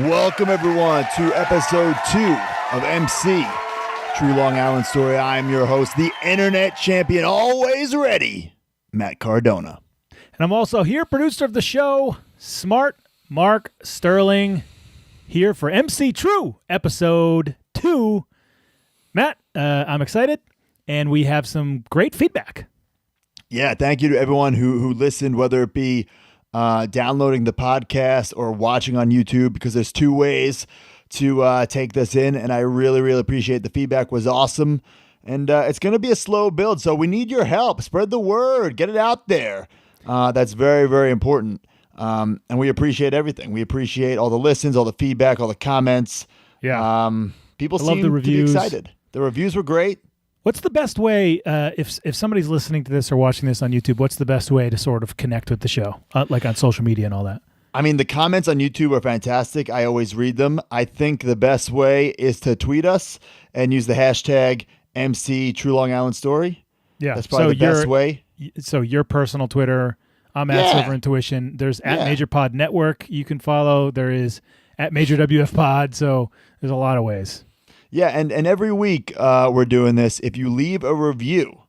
Welcome, everyone, to episode 2 of MC, True Long Island Story. I'm your host, the internet champion, always ready, Matt Cardona. And I'm also here, producer of the show, Smart Mark Sterling, here for MC True, episode 2. Matt, I'm excited, and we have some great feedback. Yeah, thank you to everyone who listened, whether it be downloading the podcast or watching on YouTube, because there's two ways to take this in, and I really, really appreciate the feedback. Was awesome, and it's going to be a slow build, so we need your help. Spread the word. Get it out there. That's very, very important, and we appreciate everything. We appreciate all the listens, all the feedback, all the comments. Yeah. People I love seem the to be reviews. excited. The reviews were great. What's the best way, if somebody's listening to this or watching this on YouTube, what's the best way to sort of connect with the show, like on social media and all that? I mean, the comments on YouTube are fantastic. I always read them. I think the best way is to tweet us and use the hashtag MC True Long Island Story. Yeah. That's probably the best way. So your personal Twitter, I'm at Silver Intuition. There's at Major Pod Network you can follow. There is at Major WF Pod. So there's a lot of ways. Yeah, and every week we're doing this. If you leave a review,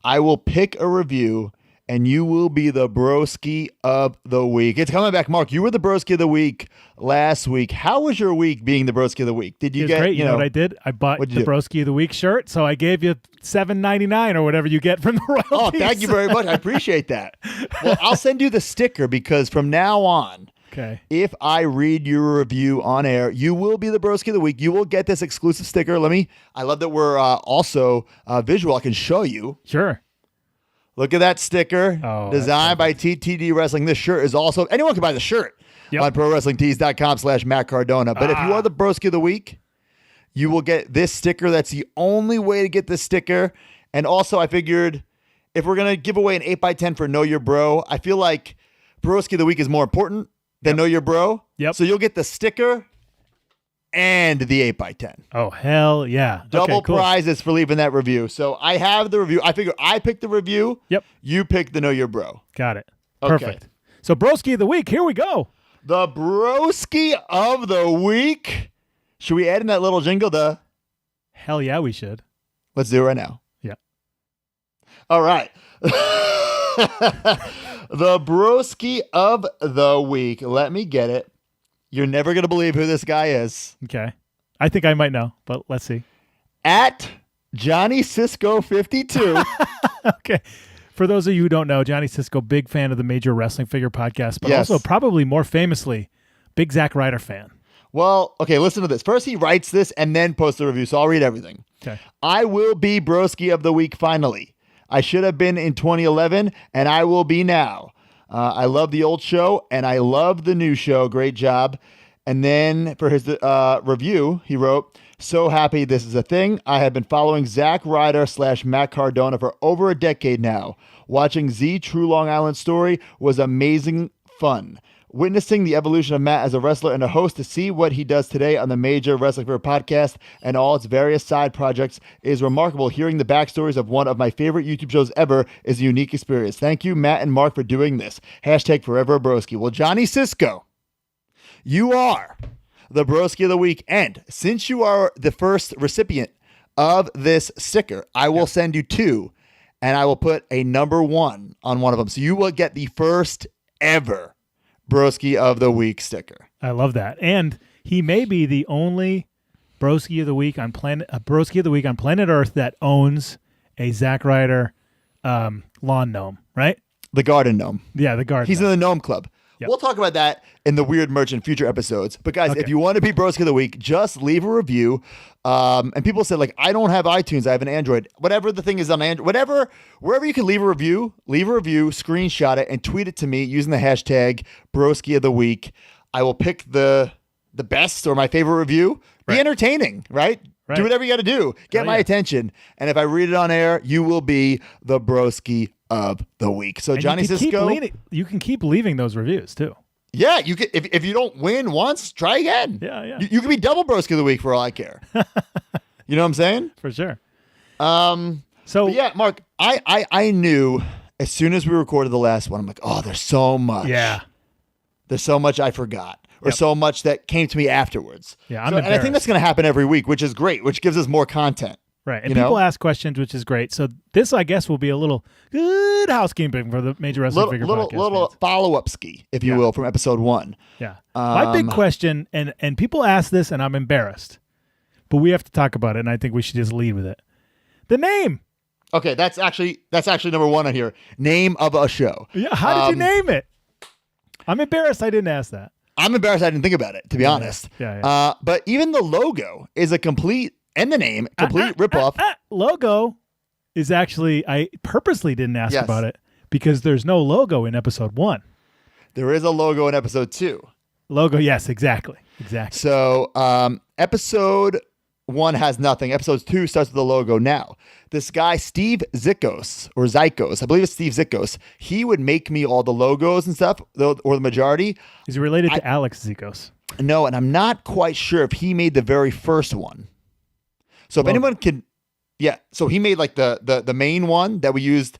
I will pick a review, and you will be the broski of the week. It's coming back. Mark, you were the broski of the week last week. How was your week being the broski of the week? Did you get great. You know what I did? I bought the broski of the week shirt, so I gave you $7.99 or whatever you get from the royalties. Oh, thank you very much. I appreciate that. Well, I'll send you the sticker, because from now on, if I read your review on air, you will be the broski of the week. You will get this exclusive sticker. I love that we're also visual. I can show you. Sure. Look at that sticker, designed by TTD Wrestling. This shirt is also, anyone can buy the shirt on ProWrestlingTees.com/Matt Cardona. But if you are the broski of the week, you will get this sticker. That's the only way to get this sticker. And also, I figured if we're going to give away an 8x10 for Know Your Bro, I feel like broski of the week is more important than Know Your Bro. Yep. So you'll get the sticker and the 8x10. Oh, hell yeah. Double prizes for leaving that review. So I have the review. I figure I picked the review. Yep. You picked the Know Your Bro. Got it. Okay. Perfect. So broski of the week, here we go. The broski of the week. Should we add in that little jingle? Hell yeah, we should. Let's do it right now. Yeah. All right. The broski of the week. Let me get it. You're never going to believe who this guy is. Okay. I think I might know, but let's see. At Johnny Cisco 52. Okay. For those of you who don't know, Johnny Cisco, big fan of the Major Wrestling Figure podcast, but also probably more famously, big Zack Ryder fan. Well, okay, listen to this. First, he writes this and then posts the review, so I'll read everything. Okay. I will be broski of the week finally. I should have been in 2011, and I will be now. I love the old show, and I love the new show. Great job. And then for his review, he wrote, so happy this is a thing. I have been following Zack Ryder /Matt Cardona for over a decade now. Watching Z True Long Island Story was amazing fun. Witnessing the evolution of Matt as a wrestler and a host to see what he does today on the Major Wrestling Figure podcast and all its various side projects is remarkable. Hearing the backstories of one of my favorite YouTube shows ever is a unique experience. Thank you, Matt and Mark, for doing this. Hashtag Forever Broski. Well, Johnny Cisco, you are the broski of the week. And since you are the first recipient of this sticker, I will send you 2, and I will put a number 1 on one of them. So you will get the first ever broski of the week sticker. I love that. And he may be the only broski of the week on planet Earth that owns a Zack Ryder lawn gnome, right? The garden gnome. Yeah, the garden. He's in the gnome club. Yep. We'll talk about that in the Weird Merch in future episodes. But guys, if you want to be broski of the week, just leave a review. And people said, like, I don't have iTunes, I have an Android. Whatever the thing is on Android, wherever you can leave a review, screenshot it, and tweet it to me using the hashtag broski of the week. I will pick the best or my favorite review. Be entertaining, right? Do whatever you got to do. Get my attention. And if I read it on air, you will be the broski of the week. So and Johnny Cisco, you can keep leaving those reviews too. Yeah, you can. If you don't win once, try again. Yeah. You can be double broski of the week for all I care. You know what I'm saying? For sure. But yeah, Mark, I knew as soon as we recorded the last one, I'm like, oh, there's so much. Yeah. There's so much I forgot. or so much that came to me afterwards. Yeah, I'm and I think that's going to happen every week, which is great, which gives us more content. Right. And people ask questions, which is great. So this, I guess, will be a little good housekeeping for the Major Wrestling Figure Podcast. Little follow-up ski, if you will, from episode 1. Yeah. My big question, and people ask this, and I'm embarrassed, but we have to talk about it, and I think we should just lead with it. The name. Okay, that's actually number 1 on here. Name of a show. Yeah. How did you name it? I'm embarrassed I didn't ask that. I'm embarrassed I didn't think about it, to be honest. Yeah. But even the logo is a complete, and the name, complete ripoff. Logo is actually, I purposely didn't ask about it because there's no logo in episode 1. There is a logo in episode 2. Logo, yes, exactly. So episode 1 has nothing. Episode 2 starts with the logo. Now, this guy, Steve Zikos, or Zykos, I believe it's Steve Zikos, he would make me all the logos and stuff, or the majority. Is he related to Alex Zikos? No, and I'm not quite sure if he made the very first one. So if anyone can, so he made like the main one that we used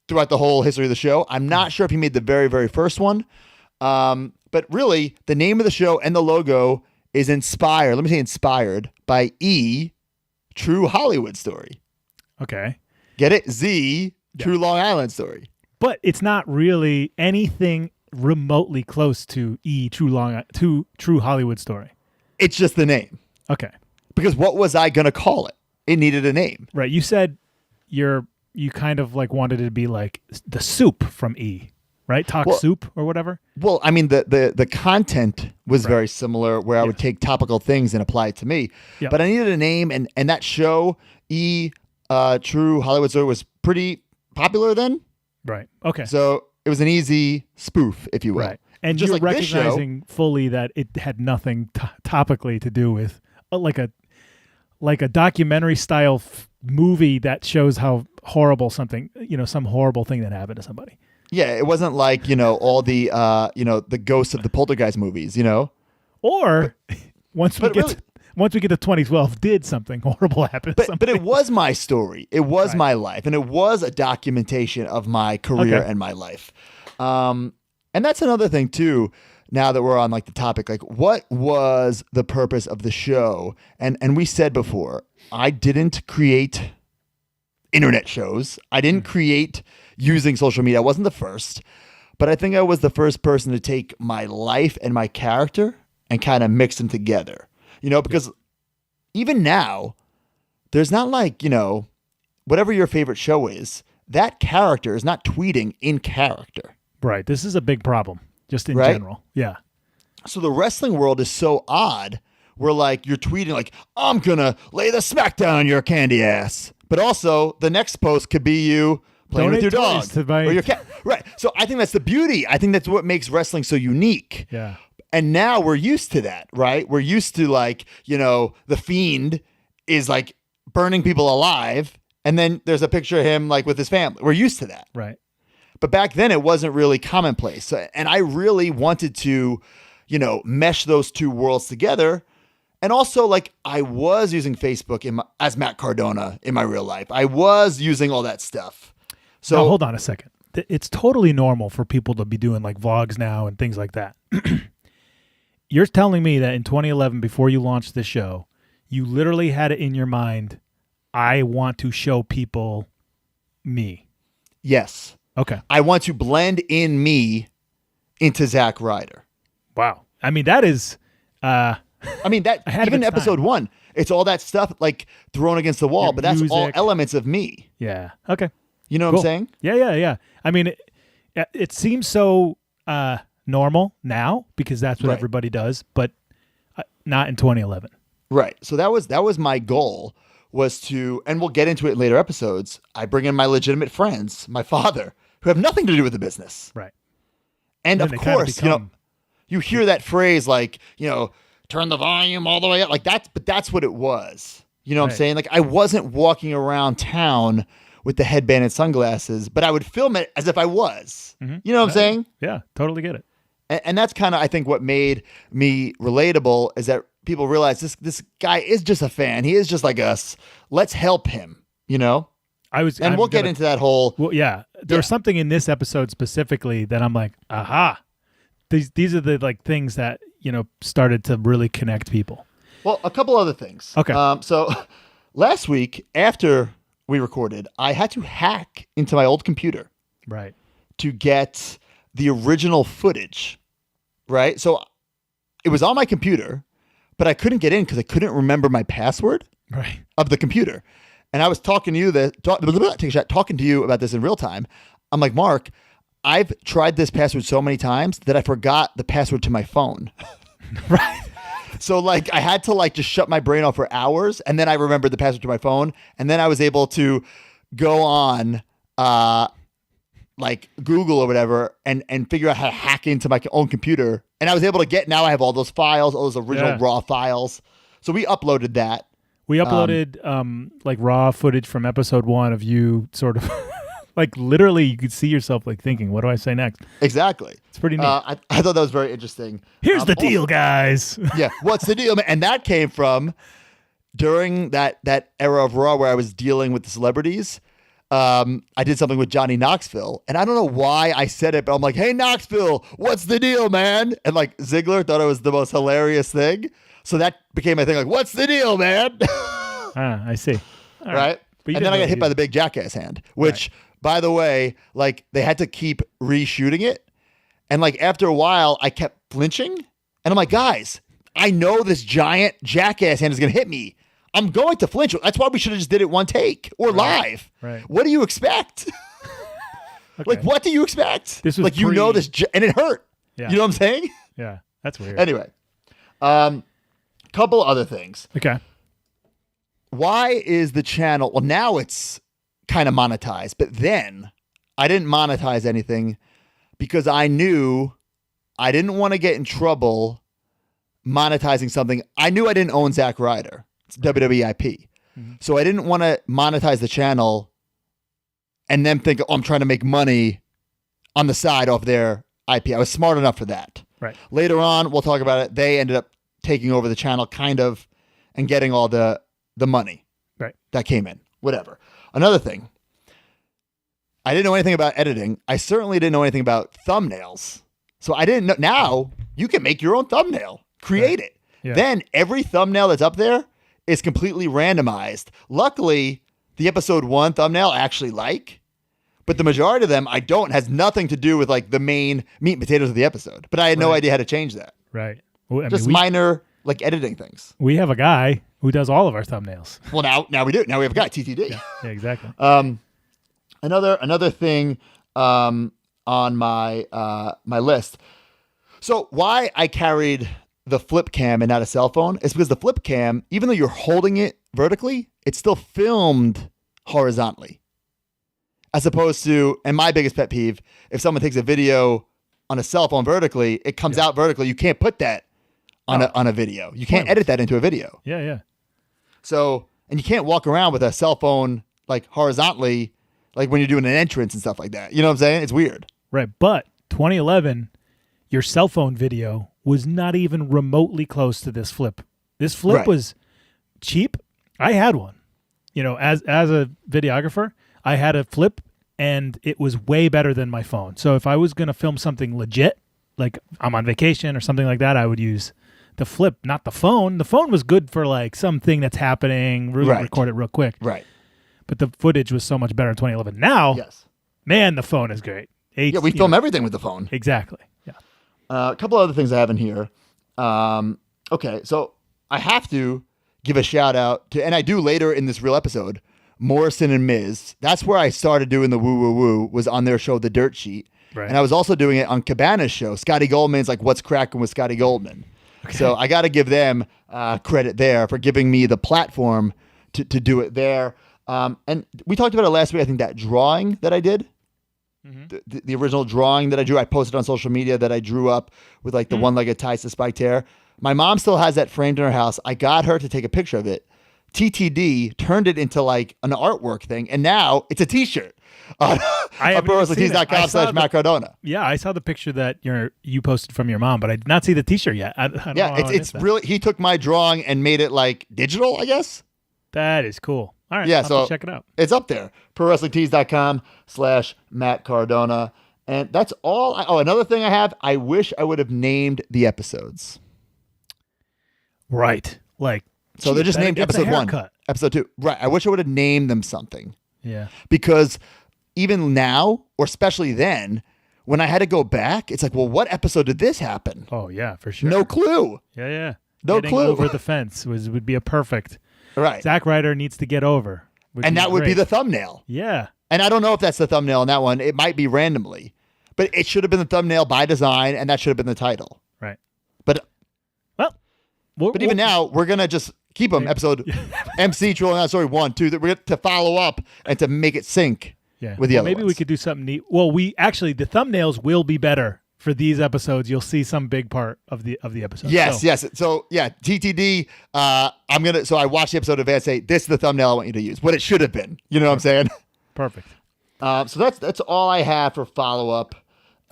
throughout the whole history of the show. I'm not sure if he made the very, very first one. But really, the name of the show and the logo is inspired by E, True Hollywood Story. Okay. Get it? Z, True Long Island Story. But it's not really anything remotely close to E, True Hollywood Story. It's just the name. Okay. Because what was I going to call it? It needed a name. Right. You said you kind of like wanted it to be like the soup from E, right? Soup or whatever. Well, I mean, the content was very similar where I would take topical things and apply it to me. Yep. But I needed a name, and that show, E, True Hollywood Story, was pretty popular then. Right. Okay. So it was an easy spoof, if you will. Right. And just you're like recognizing fully that it had nothing topically to do with like a documentary style movie that shows how horrible something, some horrible thing that happened to somebody. Yeah, it wasn't like, all the the ghosts of the Poltergeist movies, Or once we get to 2012, did something horrible happen to somebody. But it was my story. It was my life, and it was a documentation of my career and my life. And that's another thing too. Now that we're on like the topic, like what was the purpose of the show? And we said before, I didn't create internet shows. I didn't create using social media. I wasn't the first, but I think I was the first person to take my life and my character and kind of mix them together, because even now there's not like, whatever your favorite show is, that character is not tweeting in character. Right. This is a big problem. Just in general. Yeah. So the wrestling world is so odd where like you're tweeting like, I'm going to lay the smack down on your candy ass. But also the next post could be you playing with your dog or your cat. Right. So I think that's the beauty. I think that's what makes wrestling so unique. Yeah. And now we're used to that, right? We're used to like, the Fiend is like burning people alive. And then there's a picture of him like with his family. We're used to that. Right. But back then it wasn't really commonplace. And I really wanted to, mesh those two worlds together. And also like I was using Facebook as Matt Cardona in my real life. I was using all that stuff. So now, hold on a second. It's totally normal for people to be doing like vlogs now and things like that. You're telling me that in 2011, before you launched this show, you literally had it in your mind, I want to show people me. Yes. Okay. I want to blend in me into Zack Ryder. Wow. I mean, that is... that even episode 1, it's all that stuff like thrown against the wall, but that's all elements of me. Yeah. Okay. You know what I'm saying? Yeah. I mean, it seems so normal now because that's what everybody does, but not in 2011. Right. So that was my goal, was to, and we'll get into it in later episodes, I bring in my legitimate friends, my father, who have nothing to do with the business. Right. And of course, you hear that phrase like, turn the volume all the way up like that, but that's what it was. You know what I'm saying? Like I wasn't walking around town with the headband and sunglasses, but I would film it as if I was. Mm-hmm. You know what I'm saying? Yeah, totally get it. And that's kind of, I think, what made me relatable is that people realize this guy is just a fan. He is just like us. Let's help him, we'll get into that whole... Well, yeah. There's something in this episode specifically that I'm like, aha. These are the like things that started to really connect people? Well, a couple other things. Okay. So last week after we recorded, I had to hack into my old computer. Right. To get the original footage. Right. So it was on my computer, but I couldn't get in because I couldn't remember my password of the computer. And I was talking to you talking to you about this in real time. I'm like, Mark, I've tried this password so many times that I forgot the password to my phone. Right. So like I had to like just shut my brain off for hours, and then I remembered the password to my phone, and then I was able to go on like Google or whatever and figure out how to hack into my own computer. And I was able to now I have all those files, all those original raw files. So we uploaded that. We uploaded like raw footage from episode 1 of you sort of like literally you could see yourself like thinking, what do I say next? Exactly. It's pretty neat. I thought that was very interesting. Here's the deal, guys. Yeah. What's the deal, man? And that came from during that era of Raw where I was dealing with the celebrities. I did something with Johnny Knoxville, and I don't know why I said it, but I'm like, hey, Knoxville, what's the deal, man? And like Ziggler thought it was the most hilarious thing. So that became my thing, like, what's the deal, man? I see. All right? And then I got hit by the big jackass hand, which, by the way, like they had to keep reshooting it. And like after a while, I kept flinching. And I'm like, guys, I know this giant jackass hand is going to hit me. I'm going to flinch. That's why we should have just did it one take or live. Right. What do you expect? Okay. Like, what do you expect? This was like, you know this, and it hurt. Yeah. You know what I'm saying? Yeah, that's weird. Anyway, couple other things. Okay. Why is the channel, well, now it's kind of monetized, but then I didn't monetize anything because I knew I didn't want to get in trouble monetizing something. I knew I didn't own Zack Ryder. It's WWE IP. Mm-hmm. So I didn't want to monetize the channel and then think, oh, I'm trying to make money on the side off their IP. I was smart enough for that. Right. Later on, we'll talk about it. They ended up taking over the channel kind of and getting all the money that came in. Whatever. Another thing, I didn't know anything about editing. I certainly didn't know anything about thumbnails. So I didn't know. Now you can make your own thumbnail, create it. Yeah. Then every thumbnail that's up there is completely randomized. Luckily, the episode 1 thumbnail I actually like, but the majority of them I don't. Has nothing to do with like the main meat and potatoes of the episode. But I had no idea how to change that. Right. Well, just minor like editing things. We have a guy who does all of our thumbnails. Well, now we do. Now we have a guy, TTD. Yeah, exactly. Another thing on my my list. So why I carried the flip cam and not a cell phone is because the flip cam, even though you're holding it vertically, it's still filmed horizontally. As opposed to, and my biggest pet peeve, if someone takes a video on a cell phone vertically, it comes out vertically. You can't put that on a video. You can't edit that into a video. Yeah. So, and you can't walk around with a cell phone like horizontally, like when you're doing an entrance and stuff like that. You know what I'm saying? It's weird. Right. But 2011, your cell phone video was not even remotely close to this flip. This flip was cheap. I had one. You know, as a videographer, I had a flip and it was way better than my phone. So if I was going to film something legit, like I'm on vacation or something like that, I would use the flip, not the phone. The phone was good for like something that's happening, really record it real quick. Right. But the footage was so much better in 2011. Now, man, the phone is great. We film everything with the phone. Exactly. Yeah. A couple other things I have in here. Okay, so I have to give a shout out to, and I do later in this real episode, Morrison and Miz. That's where I started doing the woo woo woo, was on their show, The Dirt Sheet. Right. And I was also doing it on Cabana's show. Scotty Goldman's like, What's Cracking with Scotty Goldman? Okay. So I got to give them credit there for giving me the platform to do it there. And we talked about it last week. I think that drawing that I did, the original drawing that I drew, I posted on social media that I drew up with like the one-legged ties to spiked hair. My mom still has that framed in her house. I got her to take a picture of it. TTD turned it into like an artwork thing, and now it's a T-shirt. ProWrestlingTees.com/Matt Cardona. Yeah, I saw the picture that you posted from your mom, but I did not see the T-shirt yet. I don't know it's really, he took my drawing and made it like digital, I guess. That is cool. All right, yeah, so check it out. It's up there. ProWrestlingTees.com/Matt Cardona. And that's all. Another thing I have, I wish I would have named the episodes. Right. Like, So they're just better named get the episode 1, haircut. episode 2. Right. I wish I would have named them something. Yeah. Because even now, or especially then, when I had to go back, it's like, well, what episode did this happen? Oh, yeah, for sure. No clue. Yeah. No Getting clue. over the fence would be a perfect. Right. Zack Ryder needs to get over. And that would be the thumbnail. Yeah. And I don't know if that's the thumbnail on that one. It might be randomly. But it should have been the thumbnail by design, and that should have been the title. Right. But Well, even now, we're going to just keep them. Episode MC Trolling Out Story 1, 2, that we're going to follow up and to make it sync with the other maybe ones. we could do something neat. Well, the thumbnails will be better for these episodes. You'll see some big part of the episode. Yes. So yeah, TTD. So I watched the episode of and say, this is the thumbnail I want you to use. What it should have been. You know what I'm saying? Perfect. So that's all I have for follow up.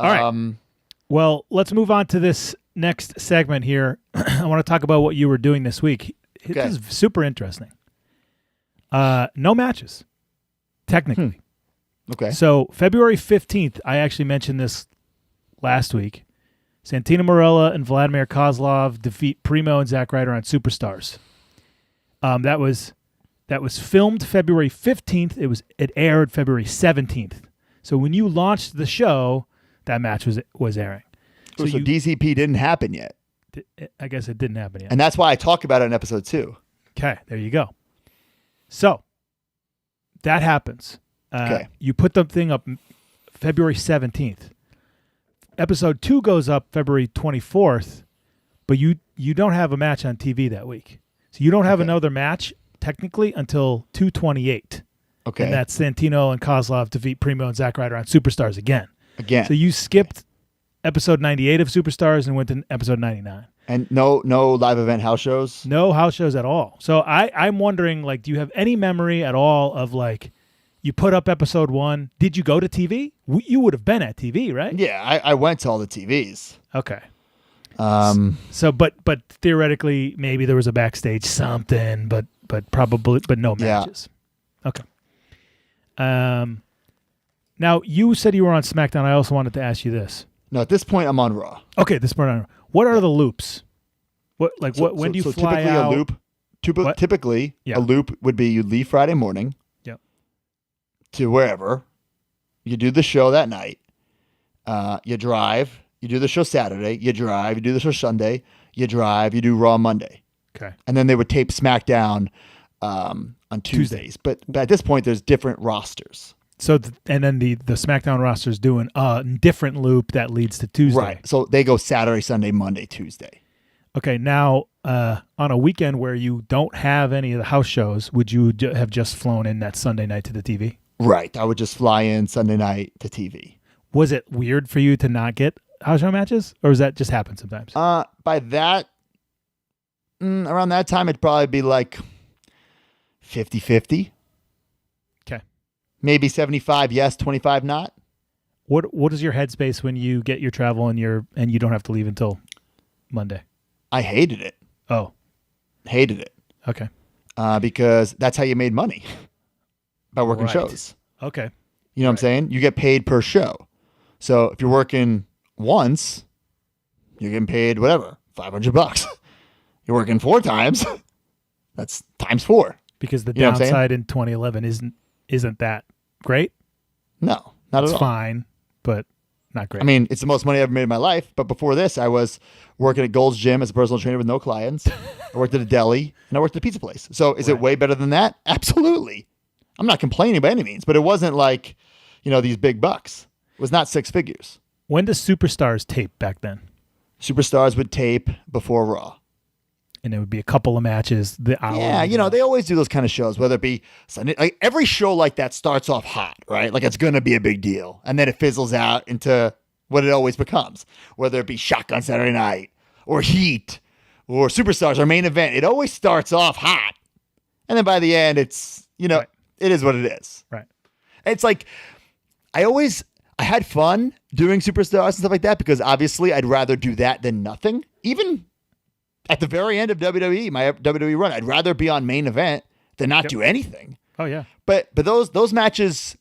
All right. Well, let's move on to this next segment here. I want to talk about what you were doing this week. This is super interesting. No matches, technically. Okay. So February 15th, I actually mentioned this last week. Santino Marella and Vladimir Kozlov defeat Primo and Zack Ryder on Superstars. That was filmed February 15th. It aired February 17th. So when you launched the show, that match was airing. So DCP didn't happen yet. I guess it didn't happen yet. And that's why I talk about it in episode 2. Okay, there you go. So that happens. Okay. You put the thing up February 17th. Episode 2 goes up February 24th, but you don't have a match on TV that week. So you don't have another match technically until 2/28. Okay. And that's Santino and Kozlov defeat Primo and Zack Ryder on Superstars again. Again. So you skipped episode 98 of Superstars and went to episode 99. And no live event house shows? No house shows at all. So I'm wondering, like, do you have any memory at all of, like, you put up episode 1. Did you go to TV? You would have been at TV, right? Yeah, I went to all the TVs. Okay. So, but theoretically, maybe there was a backstage something, but no matches. Yeah. Okay. Now, you said you were on SmackDown. I also wanted to ask you this. No, at this point, I'm on Raw. Okay, this point on Raw. What are the loops? When do you fly typically out? A loop, typically, a loop would be you leave Friday morning to wherever. You do the show that night. You drive. You do the show Saturday. You drive. You do the show Sunday. You drive. You do Raw Monday. Okay. And then they would tape SmackDown on Tuesdays. But at this point, there's different rosters. So, and then the SmackDown roster's doing a different loop that leads to Tuesday. Right. So they go Saturday, Sunday, Monday, Tuesday. Okay. Now, on a weekend where you don't have any of the house shows, would you have just flown in that Sunday night to the TV? Right. I would just fly in Sunday night to TV. Was it weird for you to not get house show matches, or does that just happen sometimes? By that, around that time, it'd probably be like 50-50. Okay. Maybe 75 yes, 25 not. What is your headspace when you get your travel and you don't have to leave until Monday? I hated it. Oh. Hated it. Okay. Because that's how you made money. By working shows. Okay. You know what I'm saying? You get paid per show. So if you're working once, you're getting paid whatever, $500. You're working 4 times, that's times 4. Because the downside in 2011 isn't that great? No, not at all. It's fine, but not great. I mean, it's the most money I ever made in my life. But before this, I was working at Gold's Gym as a personal trainer with no clients. I worked at a deli, and I worked at a pizza place. So is it way better than that? Absolutely. I'm not complaining by any means, but it wasn't like, these big bucks. It was not 6 figures. When does Superstars tape back then? Superstars would tape before Raw. And it would be a couple of matches. Yeah, they always do those kind of shows, whether it be Sunday. Like every show like that starts off hot, right? Like it's going to be a big deal. And then it fizzles out into what it always becomes, whether it be Shotgun Saturday Night or Heat or Superstars or Main Event. It always starts off hot. And then by the end, it's, it is what it is. Right. It's like, I had fun doing Superstars and stuff like that because obviously I'd rather do that than nothing. Even at the very end of WWE, my WWE run, I'd rather be on Main Event than not do anything. Oh, yeah. But those matches,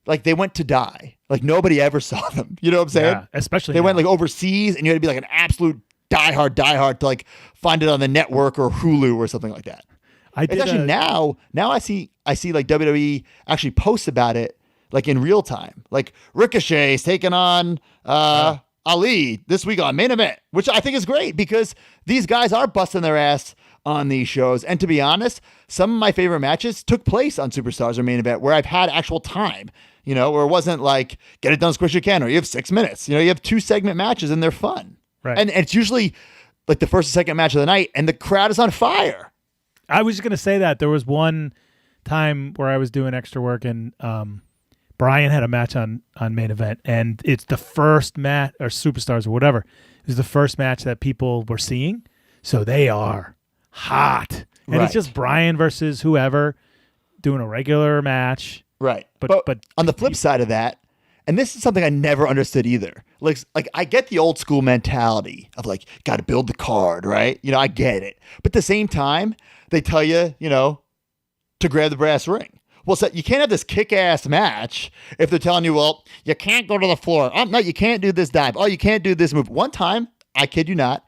like they went to die. Like nobody ever saw them. You know what I'm saying? Yeah, especially they now. went like overseas and you had to be like an absolute diehard to like find it on the network or Hulu or something like that. It's actually now I see like WWE actually posts about it like in real time. Like Ricochet's taking on Ali this week on Main Event, which I think is great because these guys are busting their ass on these shows. And to be honest, some of my favorite matches took place on Superstars or Main Event where I've had actual time, you know, where it wasn't like get it done as quick as you can, or you have 6 minutes. You know, you have 2 segment matches and they're fun. Right. And it's usually like the first and second match of the night and the crowd is on fire. I was just going to say that there was one time where I was doing extra work and Brian had a match on Main Event, and it's the first match, or Superstars or whatever. It was the first match that people were seeing. So they are hot. And It's just Brian versus whoever doing a regular match. Right. But on the flip side of that, and this is something I never understood either. Like I get the old school mentality of like, got to build the card, right? You know, I get it. But at the same time, they tell you, you know, to grab the brass ring. Well, so you can't have this kick-ass match if they're telling you, well, you can't go to the floor. Oh, no, you can't do this dive. Oh, you can't do this move. One time, I kid you not,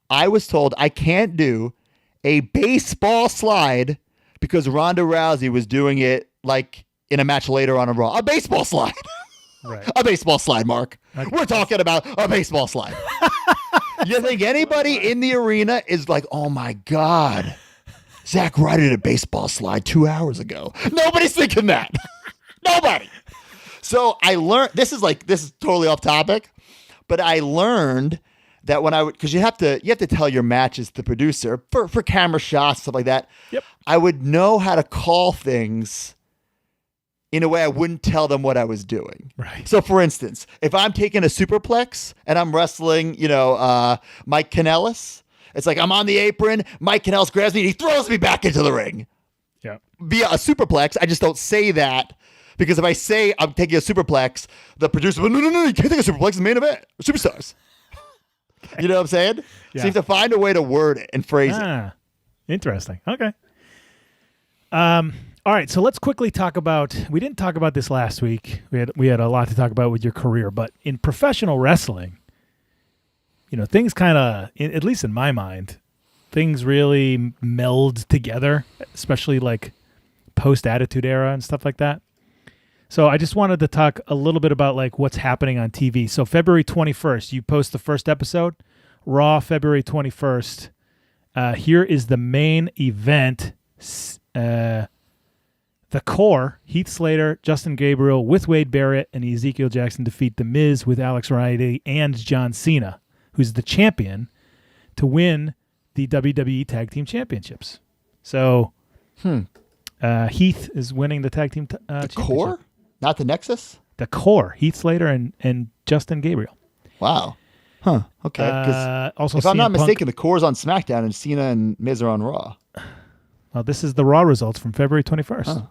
I was told I can't do a baseball slide because Ronda Rousey was doing it like in a match later on a Raw. A baseball slide. Right. A baseball slide, Mark. Okay. We're talking about a baseball slide. You think anybody in the arena is like, oh, my God. Zack Ryder did a baseball slide 2 hours ago. Nobody's thinking that. Nobody. So I learned, this is totally off topic, but I learned that when because you have to tell your matches to the producer for camera shots, stuff like that. Yep. I would know how to call things in a way I wouldn't tell them what I was doing. Right. So for instance, if I'm taking a superplex and I'm wrestling, you know, Mike Kanellis, it's like I'm on the apron, Mike Kanellis grabs me, and he throws me back into the ring. Yeah. Via a superplex, I just don't say that because if I say I'm taking a superplex, the producer will, no, you can't take a superplex, it's the Main Event, Superstars. You know what I'm saying? Yeah. So you have to find a way to word it and phrase it. Interesting. Okay. All right, so let's quickly talk about, we didn't talk about this last week. We had a lot to talk about with your career, but in professional wrestling, you know, things kind of, at least in my mind, things really meld together, especially like post-Attitude Era and stuff like that. So I just wanted to talk a little bit about like what's happening on TV. So February 21st, you post the first episode, Raw, February 21st. Here is the main event. The Core, Heath Slater, Justin Gabriel with Wade Barrett, and Ezekiel Jackson defeat The Miz with Alex Riley and John Cena, who's the champion, to win the WWE Tag Team Championships. So Heath is winning the Tag Team The Core? Not the Nexus? The Core, Heath Slater and Justin Gabriel. Wow. Huh. Okay. Also, if I'm not CM Punk, mistaken, the Core's on SmackDown and Cena and Miz are on Raw. Well, this is the Raw results from February 21st. Huh.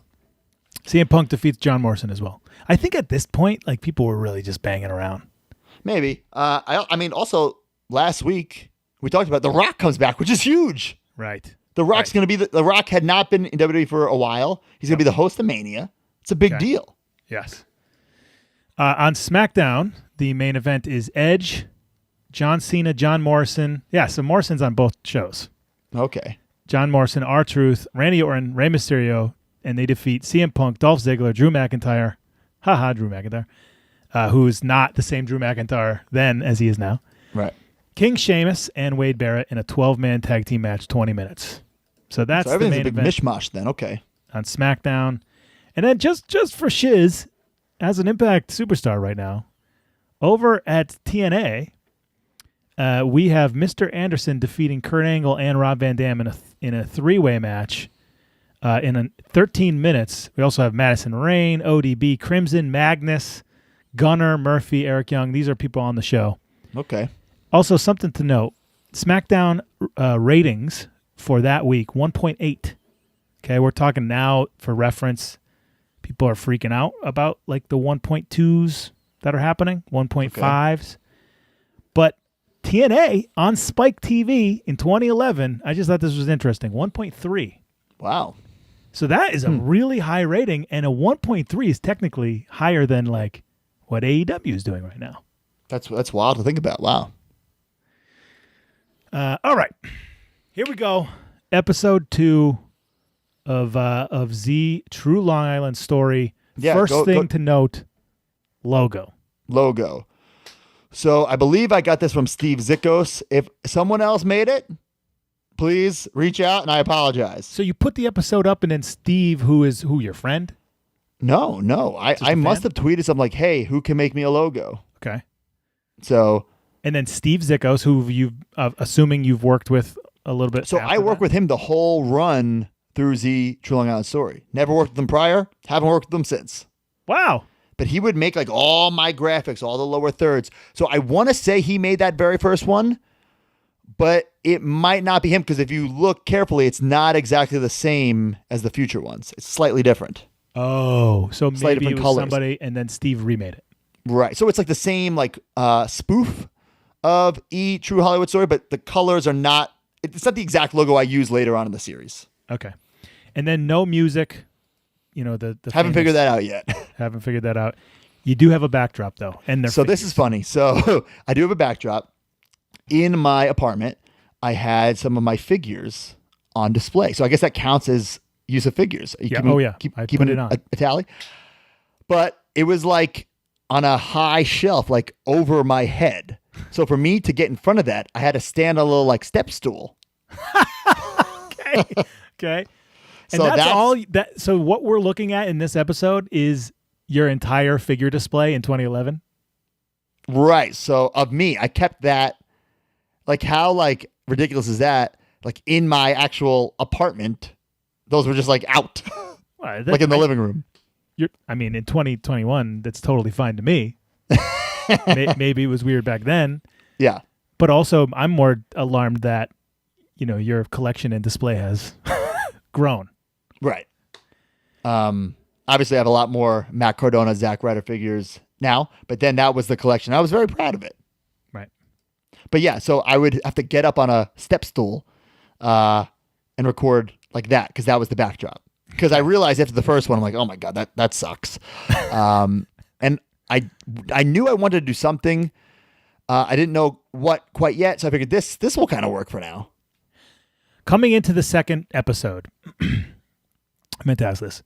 CM Punk defeats John Morrison as well. I think at this point, like people were really just banging around. Maybe. I mean, also last week we talked about The Rock comes back, which is huge. Right. The Rock's going to be The Rock had not been in WWE for a while. He's going to be the host of Mania. It's a big deal. Yes. On SmackDown, the main event is Edge, John Cena, John Morrison. Yeah, so Morrison's on both shows. Okay. John Morrison, R-Truth, Randy Orton, Rey Mysterio, and they defeat CM Punk, Dolph Ziggler, Drew McIntyre. Drew McIntyre. Who is not the same Drew McIntyre then as he is now. Right. King Sheamus and Wade Barrett in a 12-man tag team match, 20 minutes. So that's the main everything's a big event mishmash then. Okay. on SmackDown. And then just for shiz, as an Impact superstar right now, over at TNA, we have Mr. Anderson defeating Kurt Angle and Rob Van Dam in a three-way match in 13 minutes. We also have Madison Rayne, ODB, Crimson, Magnus, Gunner, Murphy, Eric Young. These are people on the show. Okay. Also, something to note, SmackDown ratings for that week, 1.8. Okay, we're talking now for reference. People are freaking out about like the 1.2s that are happening, 1.5s. Okay. But TNA on Spike TV in 2011, I just thought this was interesting, 1.3. Wow. So that is a really high rating, and a 1.3 is technically higher than like what AEW is doing right now. That's wild to think about. Wow. All right. Here we go. Episode 2 of Z True Long Island Story. Yeah, First thing to note, logo. So I believe I got this from Steve Zickos. If someone else made it, please reach out, and I apologize. So you put the episode up, and then Steve, who your friend? No. I must have tweeted something like, hey, who can make me a logo? Okay. So. And then Steve Zickos, who you've, assuming you've worked with a little bit. So I worked with him the whole run through Z True Long Island Story. Never worked with them prior. Haven't worked with them since. Wow. But he would make like all my graphics, all the lower thirds. So I want to say he made that very first one, but it might not be him because if you look carefully, it's not exactly the same as the future ones. It's slightly different. Oh, so maybe it was colors. somebody and then Steve remade it. Right. So it's like the same like spoof of True Hollywood Story, but the colors are not, it's not the exact logo I use later on in the series. Okay. And then no music. You know, the haven't figured that out yet. Haven't figured that out. You do have a backdrop though, and so this is funny. So I do have a backdrop in my apartment. I had some of my figures on display, so I guess that counts as use of figures. Yeah. Keep I put it on a tally. But it was like on a high shelf, like over my head. So for me to get in front of that, I had to stand on a little like step stool. Okay. And So that's all that. So what we're looking at in this episode is your entire figure display in 2011. Right. So of me, I kept that. Like how like ridiculous is that? Like in my actual apartment, those were just like out, Well, like in the living room. I mean, in 2021, that's totally fine to me. Maybe it was weird back then. Yeah. But also, I'm more alarmed that your collection and display has grown. Right. Obviously, I have a lot more Matt Cardona, Zack Ryder figures now, but then that was the collection. I was very proud of it. Right. But yeah, so I would have to get up on a step stool and record like that because that was the backdrop. Because I realized after the first one, I'm like, oh my God, that sucks. And I knew I wanted to do something. I didn't know what quite yet, so I figured this will kind of work for now. Coming into the second episode, I meant to ask this.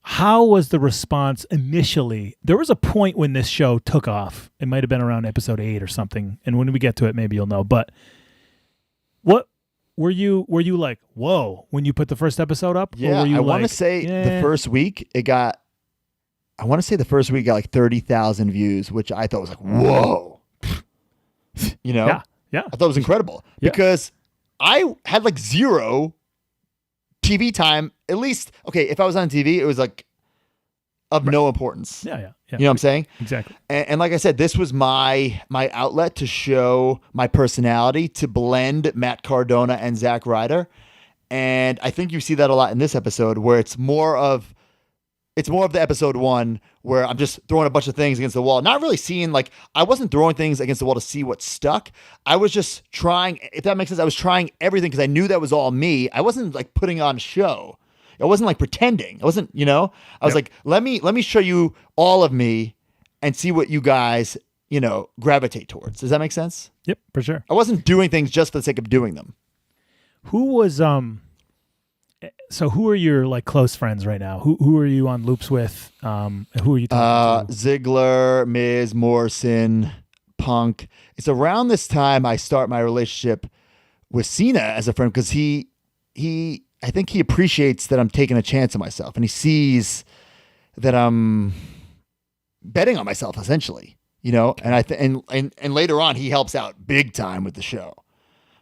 How was the response initially? There was a point when this show took off. It might have been around episode 8 or something. And when we get to it, maybe you'll know. But what were you like, whoa, when you put the first episode up? Yeah, I want to say the first week got like 30,000 views, which I thought was like, whoa. Yeah. I thought it was incredible because I had like zero TV time. At least, okay, if I was on TV, it was like of no importance. Yeah. You know what I'm saying? Exactly. And like I said, this was my outlet to show my personality, to blend Matt Cardona and Zack Ryder. And I think you see that a lot in this episode where it's more of the episode 1 where I'm just throwing a bunch of things against the wall. Not really seeing, like, I wasn't throwing things against the wall to see what stuck. I was just trying, if that makes sense, I was trying everything because I knew that was all me. I wasn't like putting on a show. I wasn't like pretending. I wasn't, I was like, let me show you all of me and see what you guys, gravitate towards. Does that make sense? Yep, for sure. I wasn't doing things just for the sake of doing them. Who was, so who are your like close friends right now? Who are you on loops with? Who are you talking to? Ziggler, Miz, Morrison, Punk. It's around this time I start my relationship with Cena as a friend because I think he appreciates that I'm taking a chance on myself, and he sees that I'm betting on myself essentially, and and later on he helps out big time with the show.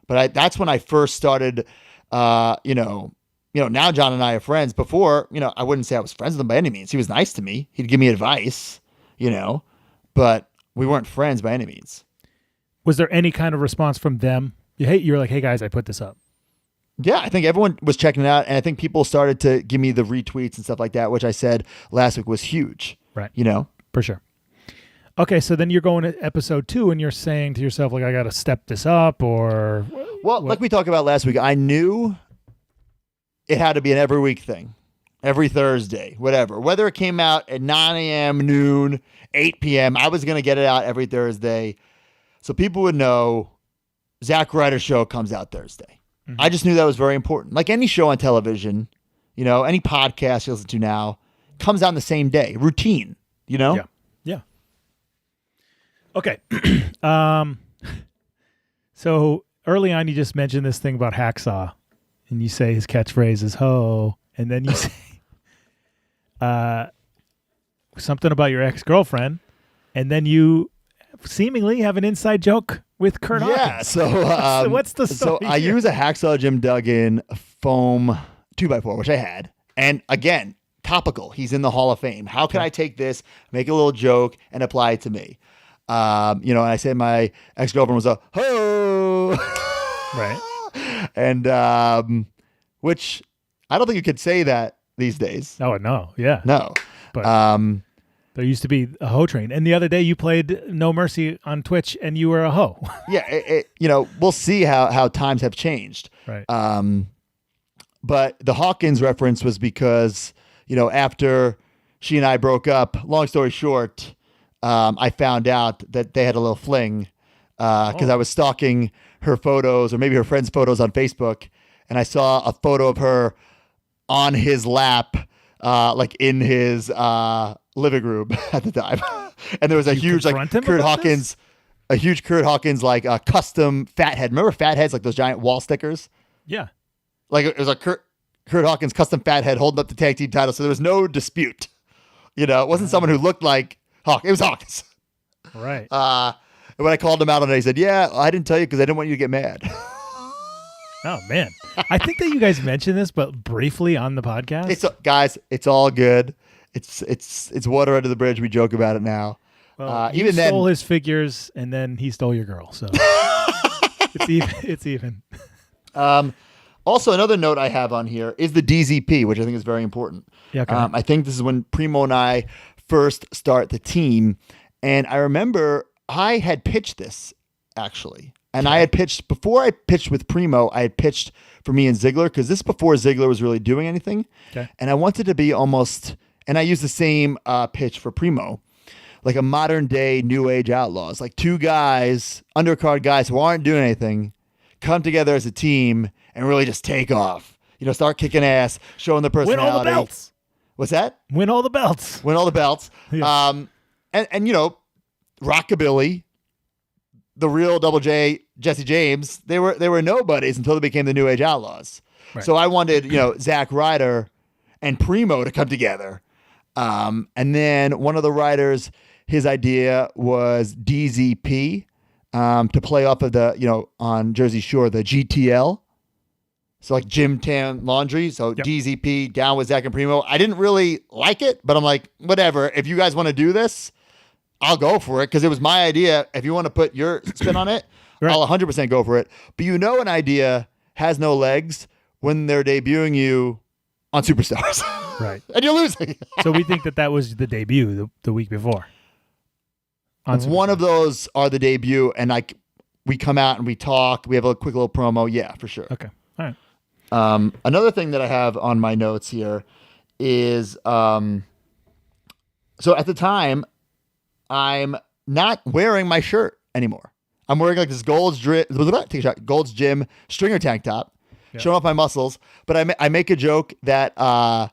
But that's when I first started, now John and I are friends. Before, I wouldn't say I was friends with him by any means. He was nice to me. He'd give me advice, but we weren't friends by any means. Was there any kind of response from them? You're like, hey guys, I put this up. Yeah, I think everyone was checking it out, and I think people started to give me the retweets and stuff like that, which I said last week was huge. Right. For sure. Okay, so then you're going to episode 2, and you're saying to yourself, like, I got to step this up, or... Well, like we talked about last week, I knew it had to be an every week thing, every Thursday, whatever. Whether it came out at 9 a.m., noon, 8 p.m., I was going to get it out every Thursday so people would know Zack Ryder show comes out Thursday. I just knew that was very important. Like any show on television, any podcast you listen to now comes out on the same day. Routine, Yeah. Yeah. Okay. So early on, you just mentioned this thing about Hacksaw, and you say his catchphrase is "ho," and then you say something about your ex-girlfriend, and then you seemingly have an inside joke with Kurt Hawkins. So what's the story? So I use a Hacksaw Jim Duggan foam 2x4, which I had, and again, topical. He's in the Hall of Fame. How can I take this, make a little joke, and apply it to me? And I said my ex-girlfriend was a ho, Right. And which I don't think you could say that these days. Oh no, yeah, No. but there used to be a hoe train, and the other day you played No Mercy on Twitch, and you were a hoe. Yeah, we'll see how times have changed. Right. But the Hawkins reference was because, after she and I broke up, long story short, I found out that they had a little fling because I was stalking her photos or maybe her friend's photos on Facebook, and I saw a photo of her on his lap, like in his living room at the time. And there was a huge Kurt Hawkins, like custom fat head. Remember fat heads, like those giant wall stickers? Yeah. Like it was a Kurt Hawkins custom fat head holding up the tag team title. So there was no dispute. It wasn't someone who looked like Hawk. It was Hawkins. Right. And when I called him out on it, he said, "Yeah, I didn't tell you because I didn't want you to get mad." Oh man, I think that you guys mentioned this, but briefly on the podcast. Guys, it's all good. It's water under the bridge. We joke about it now. Well, you stole his figures, and then he stole your girl. So it's even. Also, another note I have on here is the DZP, which I think is very important. Yeah. Okay. I think this is when Primo and I first start the team, and I remember I had pitched this actually. And I had pitched, before I pitched with Primo, I had pitched for me and Ziggler, because this is before Ziggler was really doing anything. Okay. And I wanted to be almost, and I used the same pitch for Primo, like a modern day New Age Outlaws, like two guys, undercard guys who aren't doing anything, come together as a team and really just take off. Start kicking ass, showing the personality. Win all the belts. What's that? Win all the belts. Win all the belts. Yeah. And rockabilly, the real Double J, Jesse James, they were nobodies until they became the New Age Outlaws. Right. So I wanted, Zack Ryder and Primo to come together. And then one of the writers, his idea was DZP, to play off of the, on Jersey Shore, the GTL. So like Gym Tan Laundry. So yep. DZP, down with Zack and Primo. I didn't really like it, but I'm like, whatever. If you guys want to do this, I'll go for it, because it was my idea. If you want to put your spin on it, right. I'll 100% go for it. But an idea has no legs when they're debuting you on Superstars. Right. And you're losing. So we think that was the debut the week before. One of those are the debut, and we come out and we talk. We have a quick little promo. Yeah, for sure. Okay. All right. Another thing that I have on my notes here is, so at the time, I'm not wearing my shirt anymore. I'm wearing like this Gold's Gym stringer tank top, showing off my muscles. But I make a joke that the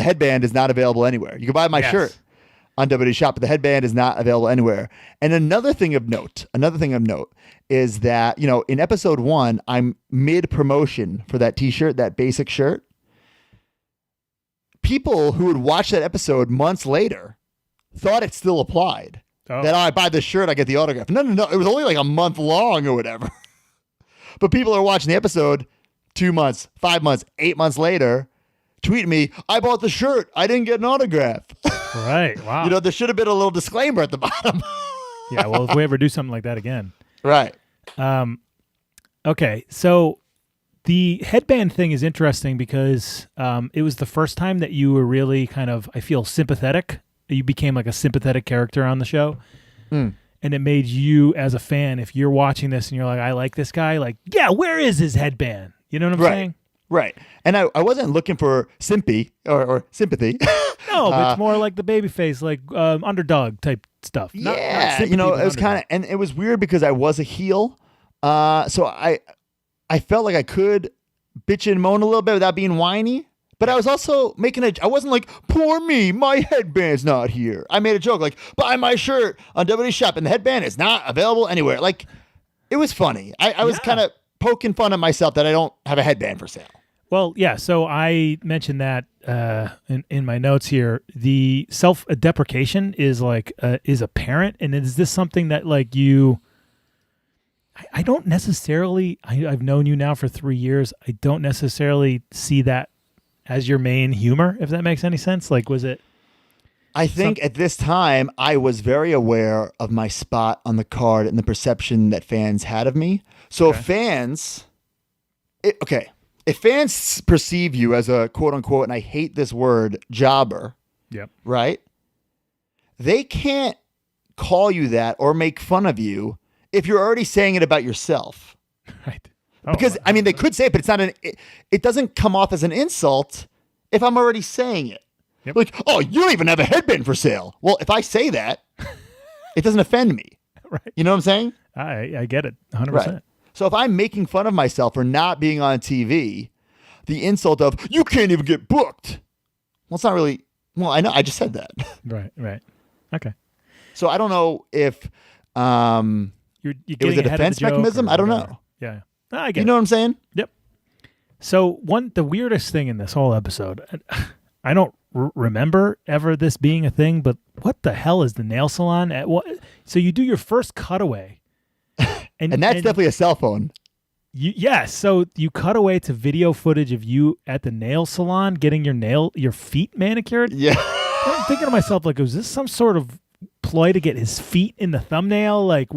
headband is not available anywhere. You can buy my shirt on WWE Shop, but the headband is not available anywhere. And another thing of note is that, in episode 1, I'm mid promotion for that t-shirt, that basic shirt. People who would watch that episode months later thought it still applied. Oh. That I buy this shirt, I get the autograph. No. It was only like a month long or whatever. But people are watching the episode 2 months, 5 months, 8 months later, tweet me, "I bought the shirt. I didn't get an autograph." Right. Wow. There should have been a little disclaimer at the bottom. Yeah. Well, if we ever do something like that again. Right. Okay. So the headband thing is interesting because it was the first time that you were really kind of, I feel, sympathetic. You became like a sympathetic character on the show. And it made you, as a fan, if you're watching this and you're like, I like this guy, like, yeah, where is his headband? You know what I'm saying? Right. And I wasn't looking for sympathy or sympathy. No, but it's more like the babyface, like underdog type stuff. Yeah. It was kind of, and it was weird because I was a heel So I felt like I could bitch and moan a little bit without being whiny. But I was also I wasn't like, poor me, my headband's not here. I made a joke like, buy my shirt on WWE Shop and the headband is not available anywhere. Like, it was funny. I was kind of poking fun at myself that I don't have a headband for sale. Well, yeah, so I mentioned that in my notes here. The self-deprecation is apparent, and is this something that like you... I don't necessarily... I've known you now for 3 years. I don't necessarily see that as your main humor, if that makes any sense. Like, was it... I think at this time, I was very aware of my spot on the card and the perception that fans had of me. So if fans perceive you as a quote unquote, and I hate this word, jobber, right? They can't call you that or make fun of you if you're already saying it about yourself. Right. Because, I mean, they could say it, but it's not it doesn't come off as an insult if I'm already saying it. Yep. Like, oh, you don't even have a headband for sale. Well, if I say that, it doesn't offend me. Right. You know what I'm saying? I get it 100%. Right. So if I'm making fun of myself for not being on TV, the insult of, you can't even get booked. Well, it's not really, well, I know, I just said that. Right. Okay. So I don't know if you're it was a defense mechanism. I don't know. Yeah. I get it. You know what I'm saying? Yep. So the weirdest thing in this whole episode, I don't remember ever this being a thing, but what the hell is the nail salon at? What? So you do your first cutaway. And that's definitely a cell phone. Yes. So you cut away to video footage of you at the nail salon getting your feet manicured. Yeah. I'm thinking to myself, like, was this some sort of ploy to get his feet in the thumbnail? Like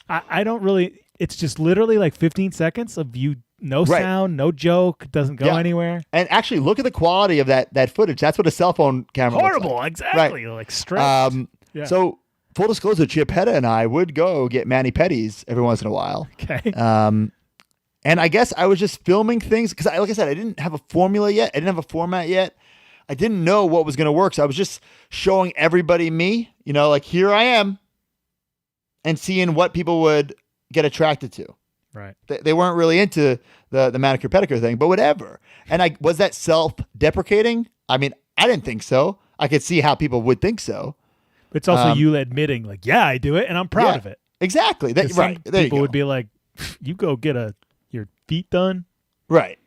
I don't really. It's just literally like 15 seconds of you, no sound, no joke, doesn't go anywhere. And actually, look at the quality of that footage. That's what a cell phone camera horrible, looks like. exactly, Right. like straight. So, full disclosure, Chiapetta and I would go get mani-pedis every once in a while. Okay. And I guess I was just filming things because, like I said, I didn't have a formula yet. I didn't have a format yet. I didn't know what was going to work. So I was just showing everybody me, like, here I am, and seeing what people would get attracted to. Right. They weren't really into the manicure pedicure thing, but whatever. And was that self-deprecating? I mean, I didn't think so. I could see how people would think so. It's also you admitting, like, yeah, I do it, and I'm proud of it. Exactly. Right. There people would be like, you go get your feet done. Right.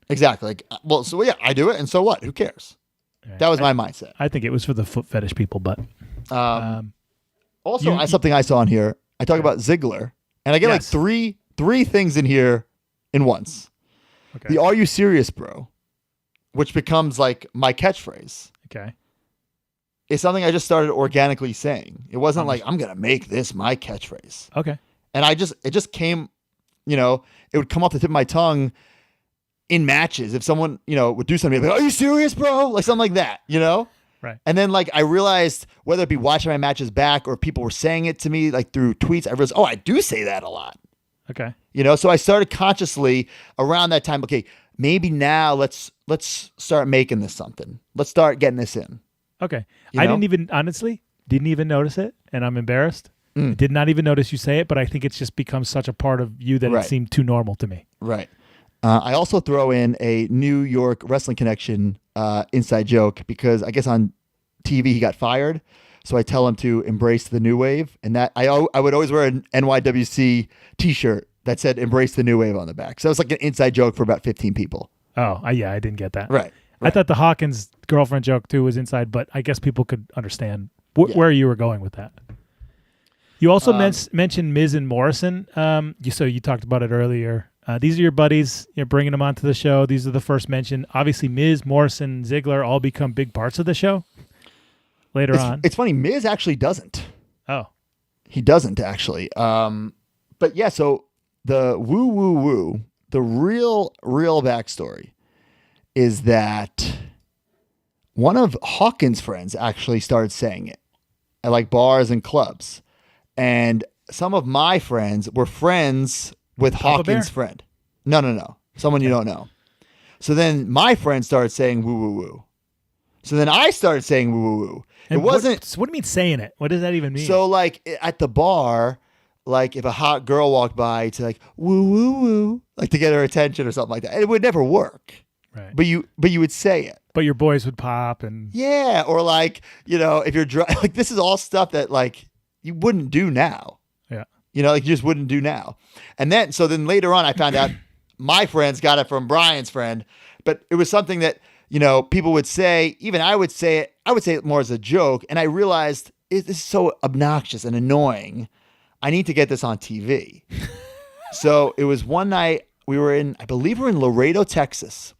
Exactly. Like, well, so yeah, I do it, and so what? Who cares? Right. That was my mindset. I think it was for the foot fetish people, but also, something I saw in here. I talk about Ziggler, and I get like three things in here in once. Okay. The "Are you serious, bro?" which becomes like my catchphrase. Okay. It's something I just started organically saying. It wasn't like, I'm going to make this my catchphrase. Okay. And it just came, it would come off the tip of my tongue in matches. If someone, would do something, I'd be like, are you serious, bro? Like something like that, Right. And then like I realized, whether it be watching my matches back or people were saying it to me like through tweets, I realized, oh, I do say that a lot. Okay. So I started consciously around that time, okay, maybe now let's start making this something. Let's start getting this in. Okay. I didn't even notice it, and I'm embarrassed. I did not even notice you say it, but I think it's just become such a part of you that it seemed too normal to me. Right. I also throw in a New York Wrestling Connection inside joke because I guess on TV he got fired. So I tell him to embrace the new wave. And that I would always wear an NYWC t-shirt that said embrace the new wave on the back. So it's like an inside joke for about 15 people. Oh, I didn't get that. Right. I thought the Hawkins girlfriend joke too was inside, but I guess people could understand where you were going with that. You also mentioned Miz and Morrison. You talked about it earlier. These are your buddies. You're bringing them onto the show. These are the first mentioned. Obviously, Miz, Morrison, Ziggler all become big parts of the show later on. It's funny. Miz actually doesn't. Oh. He doesn't actually. But yeah, so the woo, the real backstory is that one of Hawkins' friends actually started saying it at like bars and clubs. And some of my friends were friends with Hawkins' friend. No. Someone you don't know. So then my friend started saying woo. So then I started saying woo. It wasn't. What do you mean saying it? What does that even mean? So like at the bar, like if a hot girl walked by to like woo woo woo, like to get her attention or something like that. And it would never work. Right. But you would say it. But your boys would pop and Yeah, or like, if you're like this is all stuff that like you wouldn't do now. yeah. Like you just wouldn't do now. And then later on I found out my friends got it from Brian's friend, but it was something that, people would say, even I would say it, more as a joke. And I realized this is so obnoxious and annoying. I need to get this on TV. So it was one night I believe we're in Laredo, Texas.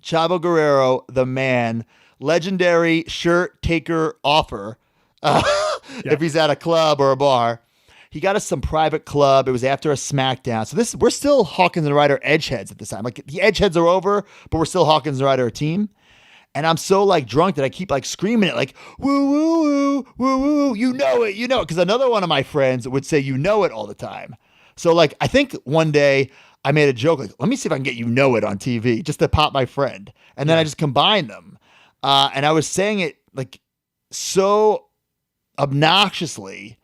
Chavo Guerrero, the man, legendary shirt taker offer. If he's at a club or a bar. He got us some private club. It was after a SmackDown. So we're still Hawkins and Ryder edgeheads at this time. Like the edgeheads are over, but we're still Hawkins and Ryder a team. And I'm so like drunk that I keep like screaming it like, woo, woo, woo, woo, woo. You know it. Because another one of my friends would say, you know it all the time. So like, I think one day I made a joke, like, let me see if I can get you know it on TV just to pop my friend. And then I just combined them. And I was saying it like so obnoxiously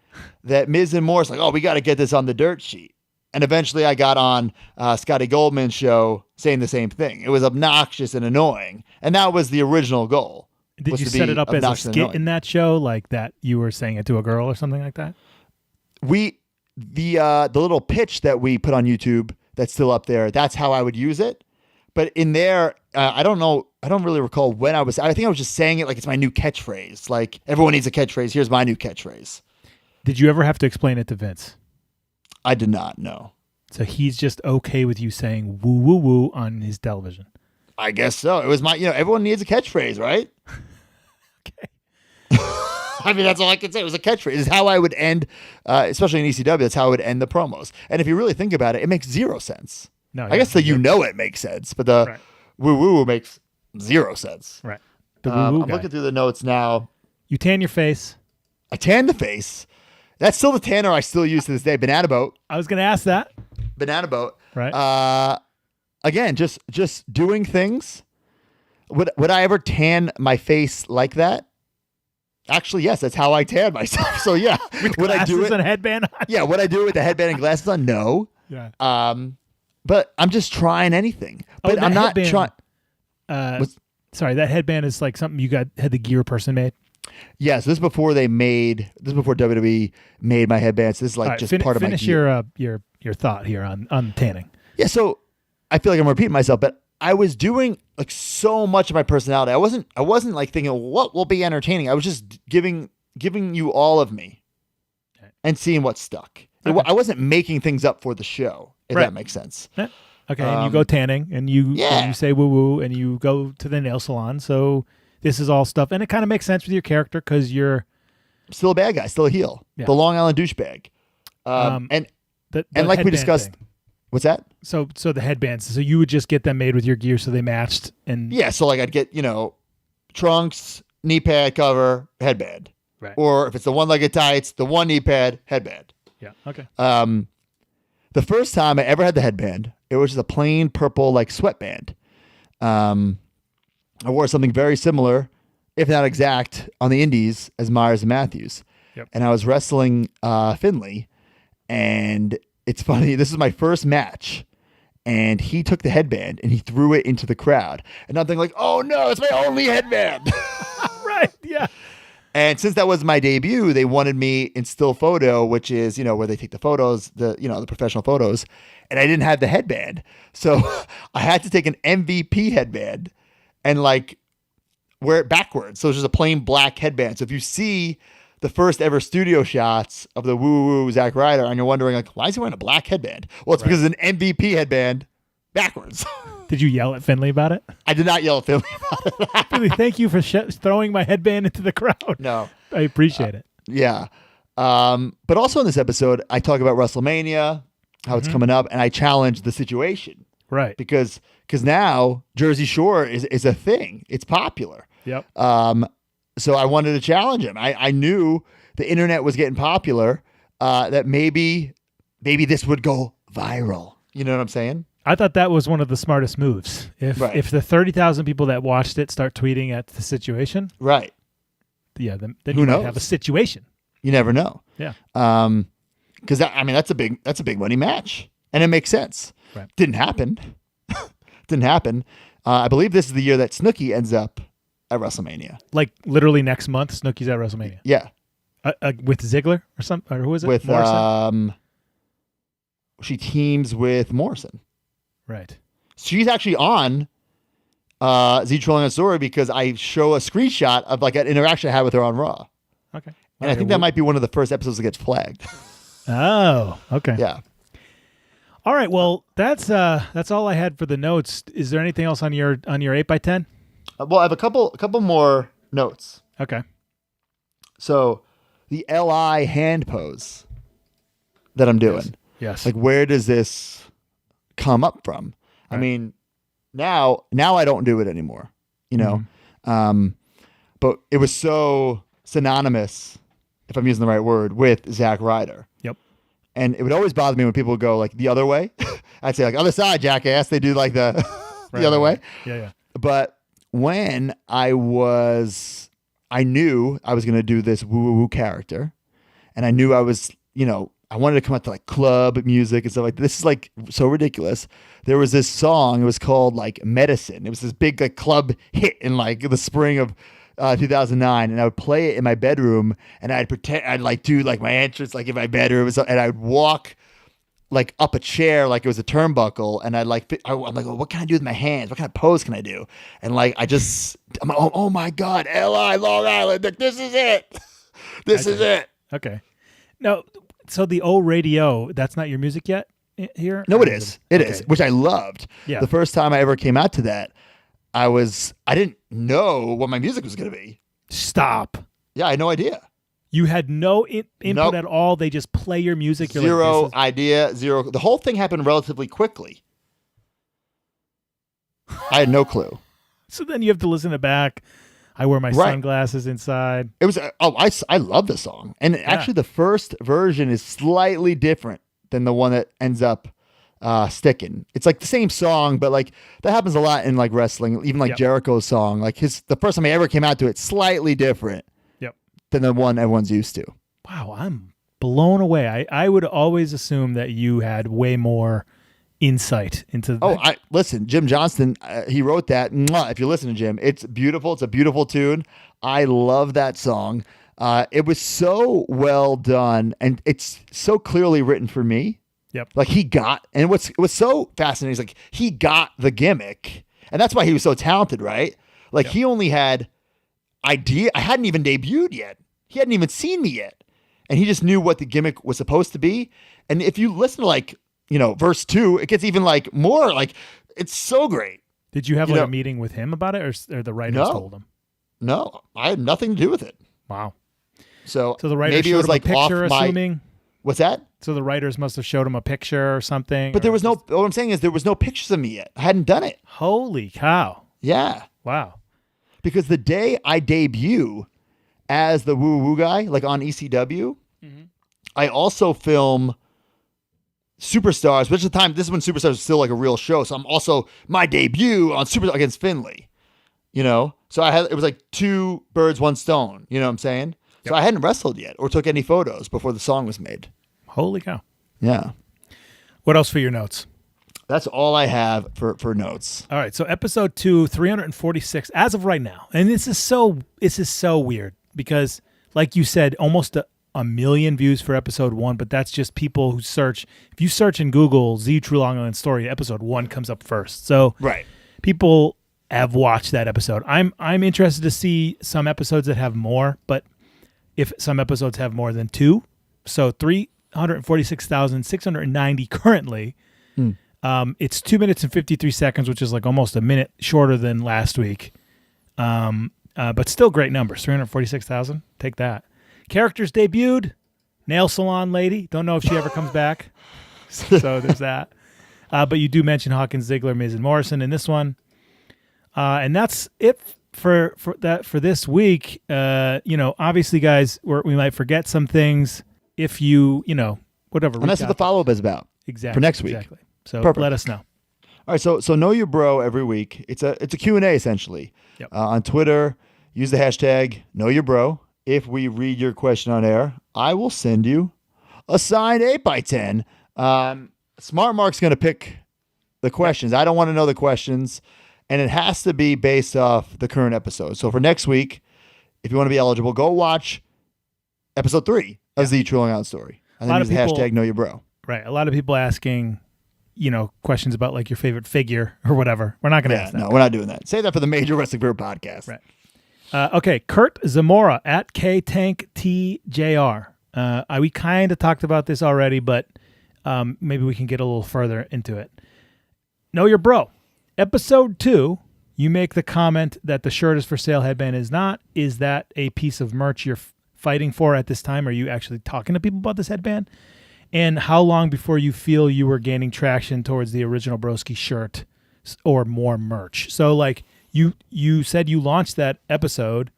that Miz and Morris like, oh, we got to get this on the dirt sheet. And eventually I got on Scotty Goldman's show saying the same thing. It was obnoxious and annoying. And that was the original goal. Did you set it up as a skit in that show, like that you were saying it to a girl or something like that? The little pitch that we put on YouTube that's still up there, that's how I would use it. But in there, I don't know. I don't really recall when I think I was just saying it like it's my new catchphrase. Like everyone needs a catchphrase. Here's my new catchphrase. Did you ever have to explain it to Vince? I did not, no. So he's just okay with you saying woo, woo, woo on his television? I guess so. It was everyone needs a catchphrase, right? Okay. I mean, that's all I can say. It was a catchphrase. It's how I would end, especially in ECW, that's how I would end the promos. And if you really think about it, it makes zero sense. No, I guess it makes sense, but the woo-woo makes zero sense. Right. I'm looking through the notes now. You tan your face. I tan the face. That's still the tanner I still use to this day. Banana boat. I was going to ask that. Banana boat. Right. Again, just doing things. Would I ever tan my face like that? Actually, yes. That's how I tan myself. So yeah. Would I do it? And a headband on? Yeah. Would I do it with the headband and glasses on? No. Yeah. But I'm just trying anything. But I'm not trying. Sorry, that headband is like something you had the gear person made. Yeah, so this is before WWE made my headbands. This is like just part of my gear. Finish your thought here on tanning. Yeah, so I feel like I'm repeating myself, but I was doing like so much of my personality. I wasn't like thinking what will be entertaining. I was just giving you all of me and seeing what stuck. Okay. I wasn't making things up for the show, if that makes sense. Yeah. Okay, and you go tanning and you say woo woo and you go to the nail salon. So this is all stuff, and it kind of makes sense with your character because you're still a bad guy, still a heel, the Long Island douchebag. And like we discussed, what's that? So the headbands. So you would just get them made with your gear, so they matched. And yeah, so like I'd get trunks, knee pad cover, headband, right? Or if it's the one-legged tights, the one knee pad, headband. Yeah. Okay. The first time I ever had the headband, it was just a plain purple like sweatband. I wore something very similar, if not exact, on the Indies as Myers and Matthews. Yep. And I was wrestling Finley, and it's funny. This is my first match, and he took the headband and he threw it into the crowd. And I'm thinking like, oh no, it's my only headband. Right. Yeah. And since that was my debut, they wanted me in still photo, which is, where they take the photos, the professional photos. And I didn't have the headband. So I had to take an MVP headband and like wear it backwards. So it's just a plain black headband. So if you see the first ever studio shots of the woo Zack Ryder and you're wondering like, why is he wearing a black headband? Well, it's because it's an MVP headband backwards. Did you yell at Finley about it? I did not yell at Finley about it. Finley, thank you for throwing my headband into the crowd. No. I appreciate it. Yeah. But also in this episode, I talk about WrestleMania, how it's coming up, and I challenge the situation. Right. Because now Jersey Shore is a thing. It's popular. Yep. So I wanted to challenge him. I knew the internet was getting popular, that maybe this would go viral. You know what I'm saying? I thought that was one of the smartest moves. If the 30,000 people that watched it start tweeting at the situation, right? Yeah, then you might have a situation. You never know. Yeah. because that's a big money match, and it makes sense. Right. Didn't happen. Didn't happen. I believe this is the year that Snooki ends up at WrestleMania. Like literally next month, Snooki's at WrestleMania. Yeah. With Ziggler or something, or who is it? With Morrison? She teams with Morrison. Right. She's actually on Z Trolling a Story because I show a screenshot of like an interaction I had with her on Raw. Okay. And I think that might be one of the first episodes that gets flagged. Oh, okay. Yeah. All right. Well, that's all I had for the notes. Is there anything else on your 8x10? Well, I have a couple more notes. Okay. So, the LI hand pose that I'm doing. Yes. Like, where does this come up from? Right. I mean, now I don't do it anymore, you know? Mm-hmm. But it was so synonymous, if I'm using the right word, with Zack Ryder. Yep. And it would always bother me when people would go like the other way. I'd say like, other side, jackass. They do like the other way. Yeah. But when I knew I was going to do this woo character, and I knew I was, I wanted to come out to like club music and stuff like that. This is like so ridiculous. There was this song. It was called like Medicine. It was this big like club hit in like the spring of 2009, and I would play it in my bedroom, and I'd like do like my entrance like in my bedroom, and I'd walk like up a chair like it was a turnbuckle, and I'm like, well, what can I do with my hands? What kind of pose can I do? And like I'm like, oh my God, LI Long Island, like, this is it. This is it. Okay. No, so the O Radio, that's not your music yet here? No, it is. It is, which I loved. Yeah. The first time I ever came out to that, I didn't know what my music was going to be. Stop. Yeah, I had no idea. You had no input at all. They just play your music. You're zero idea. The whole thing happened relatively quickly. I had no clue. So then you have to listen to back. I wear my sunglasses inside. It was. I love the song, and actually the first version is slightly different than the one that ends up sticking. It's like the same song, but like that happens a lot in like wrestling. Even like Jericho's song, like the first time I ever came out to it, slightly different. Than the one everyone's used to. Wow, I'm blown away. I would always assume that you had way more insight into that. Listen, Jim Johnston, he wrote that. If you listen to Jim, it's beautiful. It's a beautiful tune. I love that song. It was so well done, and it's so clearly written for me. Yep. Like and it was so fascinating is like he got the gimmick, and that's why he was so talented, right? Like he only had idea. I hadn't even debuted yet. He hadn't even seen me yet. And he just knew what the gimmick was supposed to be. And if you listen to like, verse 2, it gets even like more like it's so great. Did you have a meeting with him about it or the writers told him? No, I had nothing to do with it. Wow. So the writers maybe it was like a picture, assuming. What's that? So the writers must have showed him a picture or something. But there was what I'm saying is there was no pictures of me yet. I hadn't done it. Holy cow. Yeah. Wow. Because the day I debut as the woo guy, like on ECW, I also film Superstars, which at the time, this is when Superstars was still like a real show. So I'm also my debut on Superstars against Finlay, So it was like 2 birds, 1 stone. You know what I'm saying? Yep. So I hadn't wrestled yet or took any photos before the song was made. Holy cow. Yeah. What else for your notes? That's all I have for notes. All right, so episode 2, 346 as of right now, and this is so weird because, like you said, almost a million views for episode 1, but that's just people who search. If you search in Google Z True Long Island Story, episode 1 comes up first. So people have watched that episode. I'm interested to see some episodes that have more, but if some episodes have more than 2, so 346,690 currently. It's 2 minutes and 53 seconds, which is like almost a minute shorter than last week. But still great numbers. 346,000. Take that. Characters debuted. Nail salon lady. Don't know if she ever comes back. So there's that. But you do mention Hawkins, Ziggler, Miz, and Morrison in this one. And that's it for this week. Obviously, guys, we might forget some things if you, whatever. And that's what the follow-up is about. Exactly. For next week. Exactly. So Perfect. Let us know. All right, so know your bro every week. It's a Q&A essentially. Yep. On Twitter, use the hashtag know your bro. If we read your question on air, I will send you a signed 8x10. Smart Mark's going to pick the questions. I don't want to know the questions, and it has to be based off the current episode. So for next week, if you want to be eligible, go watch episode 3 of Z Trolling Out Story. And then use the hashtag Know Your Bro. Right. A lot of people asking, questions about like your favorite figure or whatever. We're not going to ask that. No, we're not doing that. Save that for the Major Wrestling Beer podcast. Right. Okay. Kurt Zamora at KTankTJR. We kind of talked about this already, but maybe we can get a little further into it. Know Your Bro. Episode 2, you make the comment that the shirt is for sale, headband is not. Is that a piece of merch you're fighting for at this time? Are you actually talking to people about this headband? And how long before you feel you were gaining traction towards the original Broski shirt or more merch? So like you said you launched that episode.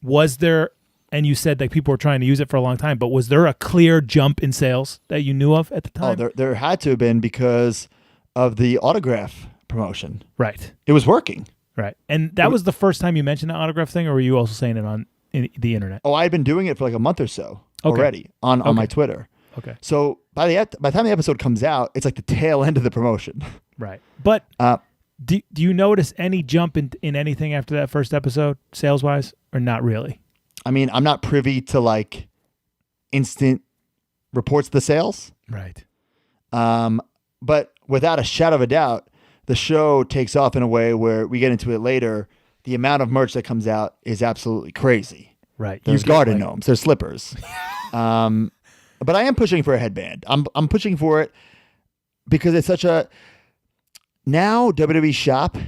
Was there, and you said that people were trying to use it for a long time, but was there a clear jump in sales that you knew of at the time? Oh, there had to have been because of the autograph promotion. Right. It was working. Right. And that was the first time you mentioned the autograph thing, or were you also saying it on the internet? Oh, I had been doing it for like a month or so already on my Twitter. Okay. So by the time the episode comes out, it's like the tail end of the promotion. Right. But do you notice any jump in anything after that first episode, sales-wise, or not really? I mean, I'm not privy to like instant reports of the sales. Right. But without a shadow of a doubt, the show takes off in a way where we get into it later. The amount of merch that comes out is absolutely crazy. Right. There's garden gnomes. There's slippers. But I am pushing for a headband. I'm pushing for it because it's such a now WWE shop.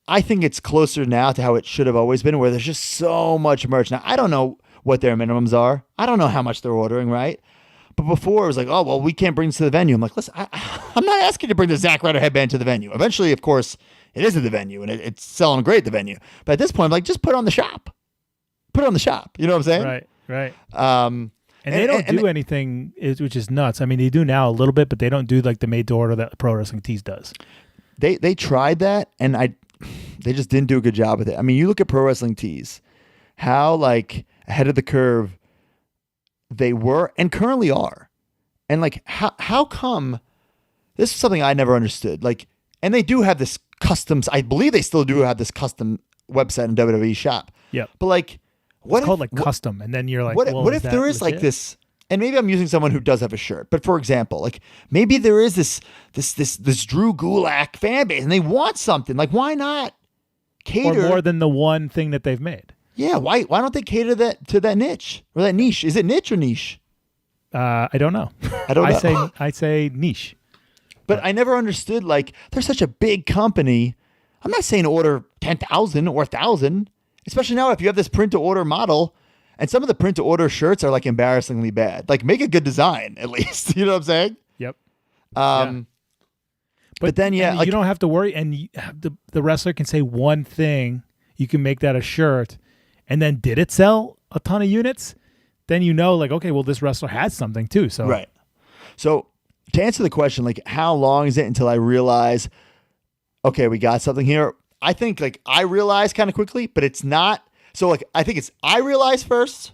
I think it's closer now to how it should have always been, where there's just so much merch. Now I don't know what their minimums are. I don't know how much they're ordering, right? But before it was like, oh well, we can't bring this to the venue. I'm like, listen, I'm not asking you to bring the Zack Ryder headband to the venue. Eventually, of course, it is at the venue and it's selling great at the venue. But at this point, I'm like, just put it on the shop. Put it on the shop. You know what I'm saying? Right. And they don't do anything, which is nuts. I mean, they do now a little bit, but they don't do like the made to order that Pro Wrestling Tees does. They tried that, and they just didn't do a good job with it. I mean, you look at Pro Wrestling Tees, how like ahead of the curve they were and currently are, and like how come? This is something I never understood. Like, and they do have this customs. I believe they still do have this custom website in WWE shop. Yeah, but like. It's called like custom, and then you're like, what if there is legit? Like this? And maybe I'm using someone who does have a shirt, but for example, like maybe there is this Drew Gulak fan base, and they want something. Like, why not cater or more than the one thing that they've made? Yeah, why don't they cater to that niche or that niche? Is it niche or niche? I don't know. I don't know. I say niche, but I never understood. Like, they're such a big company. I'm not saying order 10,000 or 1,000. Especially now if you have this print-to-order model, and some of the print-to-order shirts are like embarrassingly bad. Like, make a good design, at least. You know what I'm saying? Yep. But then, yeah. Like, you don't have to worry, and the wrestler can say one thing. You can make that a shirt, and then did it sell a ton of units? Then you know, like, okay, well, this wrestler has something too. So right. So to answer the question, like, how long is it until I realize, okay, we got something here? I think like I realize kind of quickly, but it's not. So like I think it's I realize first,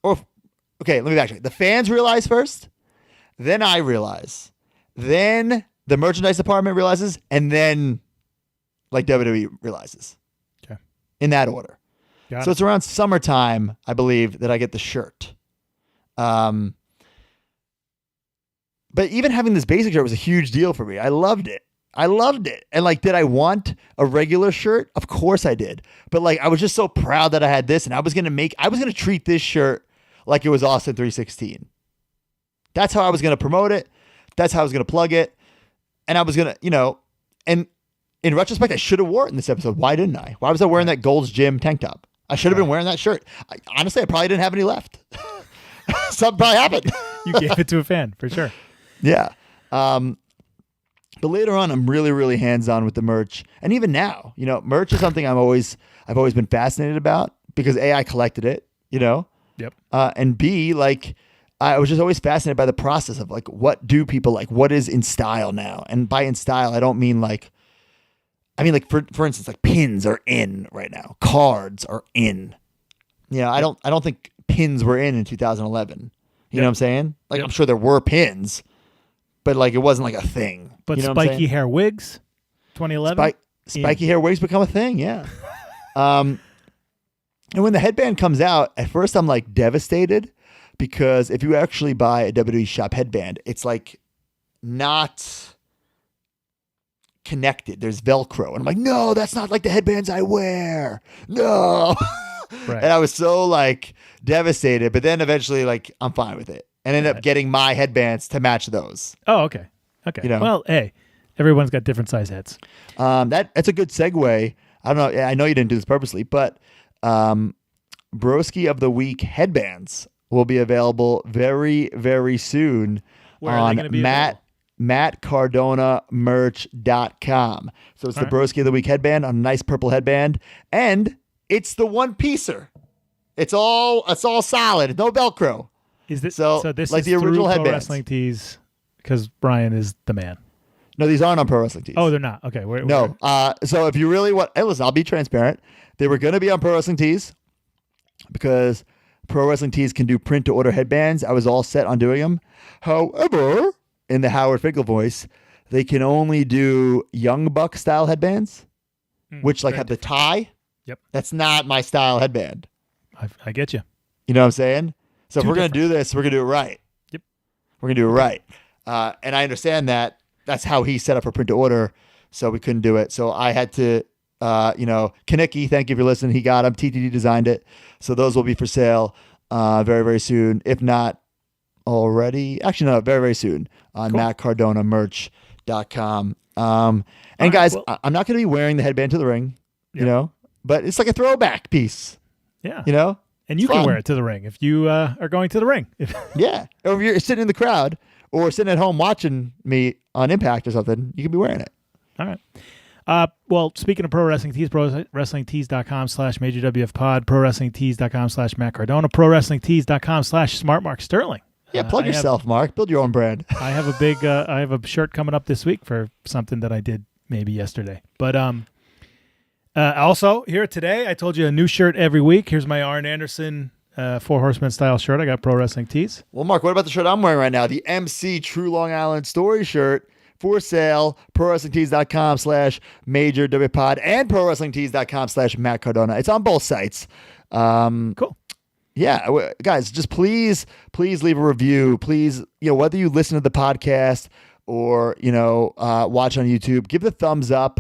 or okay, let me backtrack. The fans realize first, then I realize, then the merchandise department realizes, and then like WWE realizes. Okay, in that order. So it's around summertime, I believe, that I get the shirt. But even having this basic shirt was a huge deal for me. I loved it. And like, did I want a regular shirt? Of course I did. But like, I was just so proud that I had this, and I was going to treat this shirt like it was Austin 316. That's how I was going to promote it. That's how I was going to plug it. And I was going to, and in retrospect, I should have worn it in this episode. Why didn't I? Why was I wearing that Gold's Gym tank top? I should have been wearing that shirt. Honestly, I probably didn't have any left. Something probably happened. You gave it to a fan for sure. Yeah. But later on, I'm really, really hands-on with the merch. And even now, merch is something I've always been fascinated about because A, I collected it, Yep. And B, like, I was just always fascinated by the process of like, what do people like? What is in style now? And by in style, I don't mean like, for instance, like pins are in right now. Cards are in. I don't think pins were in 2011. You know what I'm saying? Like, I'm sure there were pins, but like it wasn't like a thing. But you know what I'm spiky saying? hair wigs, 2011. Spiky hair wigs become a thing, yeah. And when the headband comes out, at first I'm like devastated because if you actually buy a WWE shop headband, it's like not connected. There's Velcro. And I'm like, no, that's not like the headbands I wear. No. Right. And I was so like devastated, but then eventually like I'm fine with it and ended up getting my headbands to match those. Oh, okay. Okay. You know? Well, hey, everyone's got different size heads. That's a good segue. I don't know. I know you didn't do this purposely, but Broski of the Week headbands will be available very, very soon on MattCardonaMerch.com. So it's the Broski of the Week headband on a nice purple headband, and it's the one piecer. It's all solid. No Velcro. Is this so this like is the original Pro headbands? Wrestling Tees because Brian is the man. No, these aren't on Pro Wrestling Tees. Oh, they're not. Okay. No. So if you really want, hey, listen, I'll be transparent. They were going to be on Pro Wrestling Tees because Pro Wrestling Tees can do print to order headbands. I was all set on doing them. However, in the Howard Finkel voice, they can only do Young Buck style headbands, which like have the tie. Yep. That's not my style headband. I get you. You know what I'm saying? So if we're going to different. do this, we're going to do it right. Yep. We're going to do it right. And I understand that that's how he set up for print to order. So we couldn't do it. So I had to, Kaneki, thank you for listening. He got them. TTD designed it. So those will be for sale very, very soon. If not already. Actually, no, very, very soon on MattCardonaMerch.com. And guys, I'm not going to be wearing the headband to the ring, you know, but it's like a throwback piece. Yeah. You know? And you can wear it to the ring if you are going to the ring. Yeah. Or if you're sitting in the crowd or sitting at home watching me on Impact or something, you can be wearing it. All right. Well, speaking of Pro Wrestling Tees, ProWrestlingTees.com/MajorWFPod, ProWrestlingTees.com/MattCardona, ProWrestlingTees.com/SmartMarkSterling. Yeah, plug yourself, Mark. Build your own brand. I have a big, I have a shirt coming up this week for something that I did maybe yesterday. But also here today, I told you a new shirt every week. Here's my Arn Anderson 4 Horsemen style shirt. I got Pro Wrestling Tees. Well, Mark, what about the shirt I'm wearing right now? The MC True Long Island Story shirt for sale. ProWrestlingTees.com/MajorWPod and ProWrestlingTees.com/MattCardona. It's on both sites. Cool. Yeah, guys, just please leave a review. Please, whether you listen to the podcast or, watch on YouTube, give the thumbs up,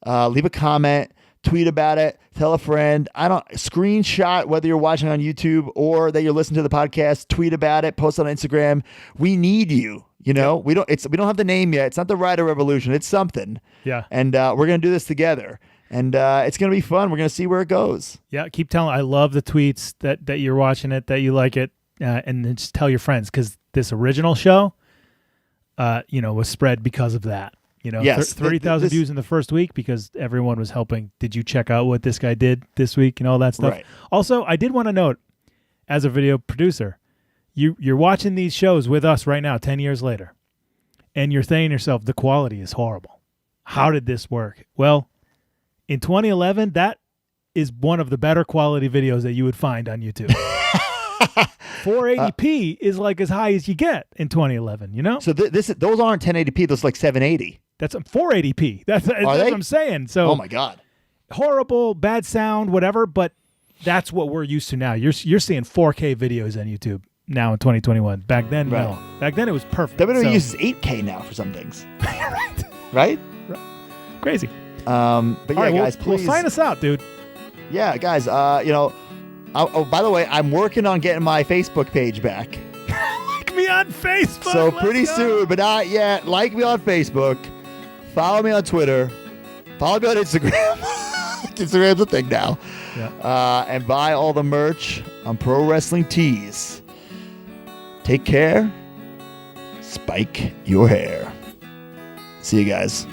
leave a comment, tweet about it, tell a friend. Screenshot whether you're watching on YouTube or that you're listening to the podcast, tweet about it, post on Instagram. We need you. We don't have the name yet. It's not the Ryder Revolution. It's something. Yeah. And we're going to do this together. And it's going to be fun. We're going to see where it goes. Yeah, keep telling. I love the tweets that you're watching it, that you like it, and then just tell your friends because this original show, was spread because of that. Yes, 30,000 views in the first week because everyone was helping. Did you check out what this guy did this week and all that stuff? Right. Also, I did want to note, as a video producer, you're watching these shows with us right now, 10 years later, and you're saying to yourself, the quality is horrible. How did this work? Well, in 2011, that is one of the better quality videos that you would find on YouTube. 480p is like as high as you get in 2011, So those aren't 1080p, those are like 780. That's 480p. That's what I'm saying. So, oh my God. Horrible, bad sound, whatever, but that's what we're used to now. You're seeing 4K videos on YouTube now in 2021. Back then, no. Back then it was perfect. WWE uses 8K now for some things. Right? Crazy. But yeah, right, guys, please sign us out, dude. Yeah, guys. By the way, I'm working on getting my Facebook page back. Like me on Facebook. So pretty soon, but not yet. Like me on Facebook. Follow me on Twitter. Follow me on Instagram. Instagram's a thing now. Yeah. And buy all the merch on Pro Wrestling Tees. Take care. Spike your hair. See you guys.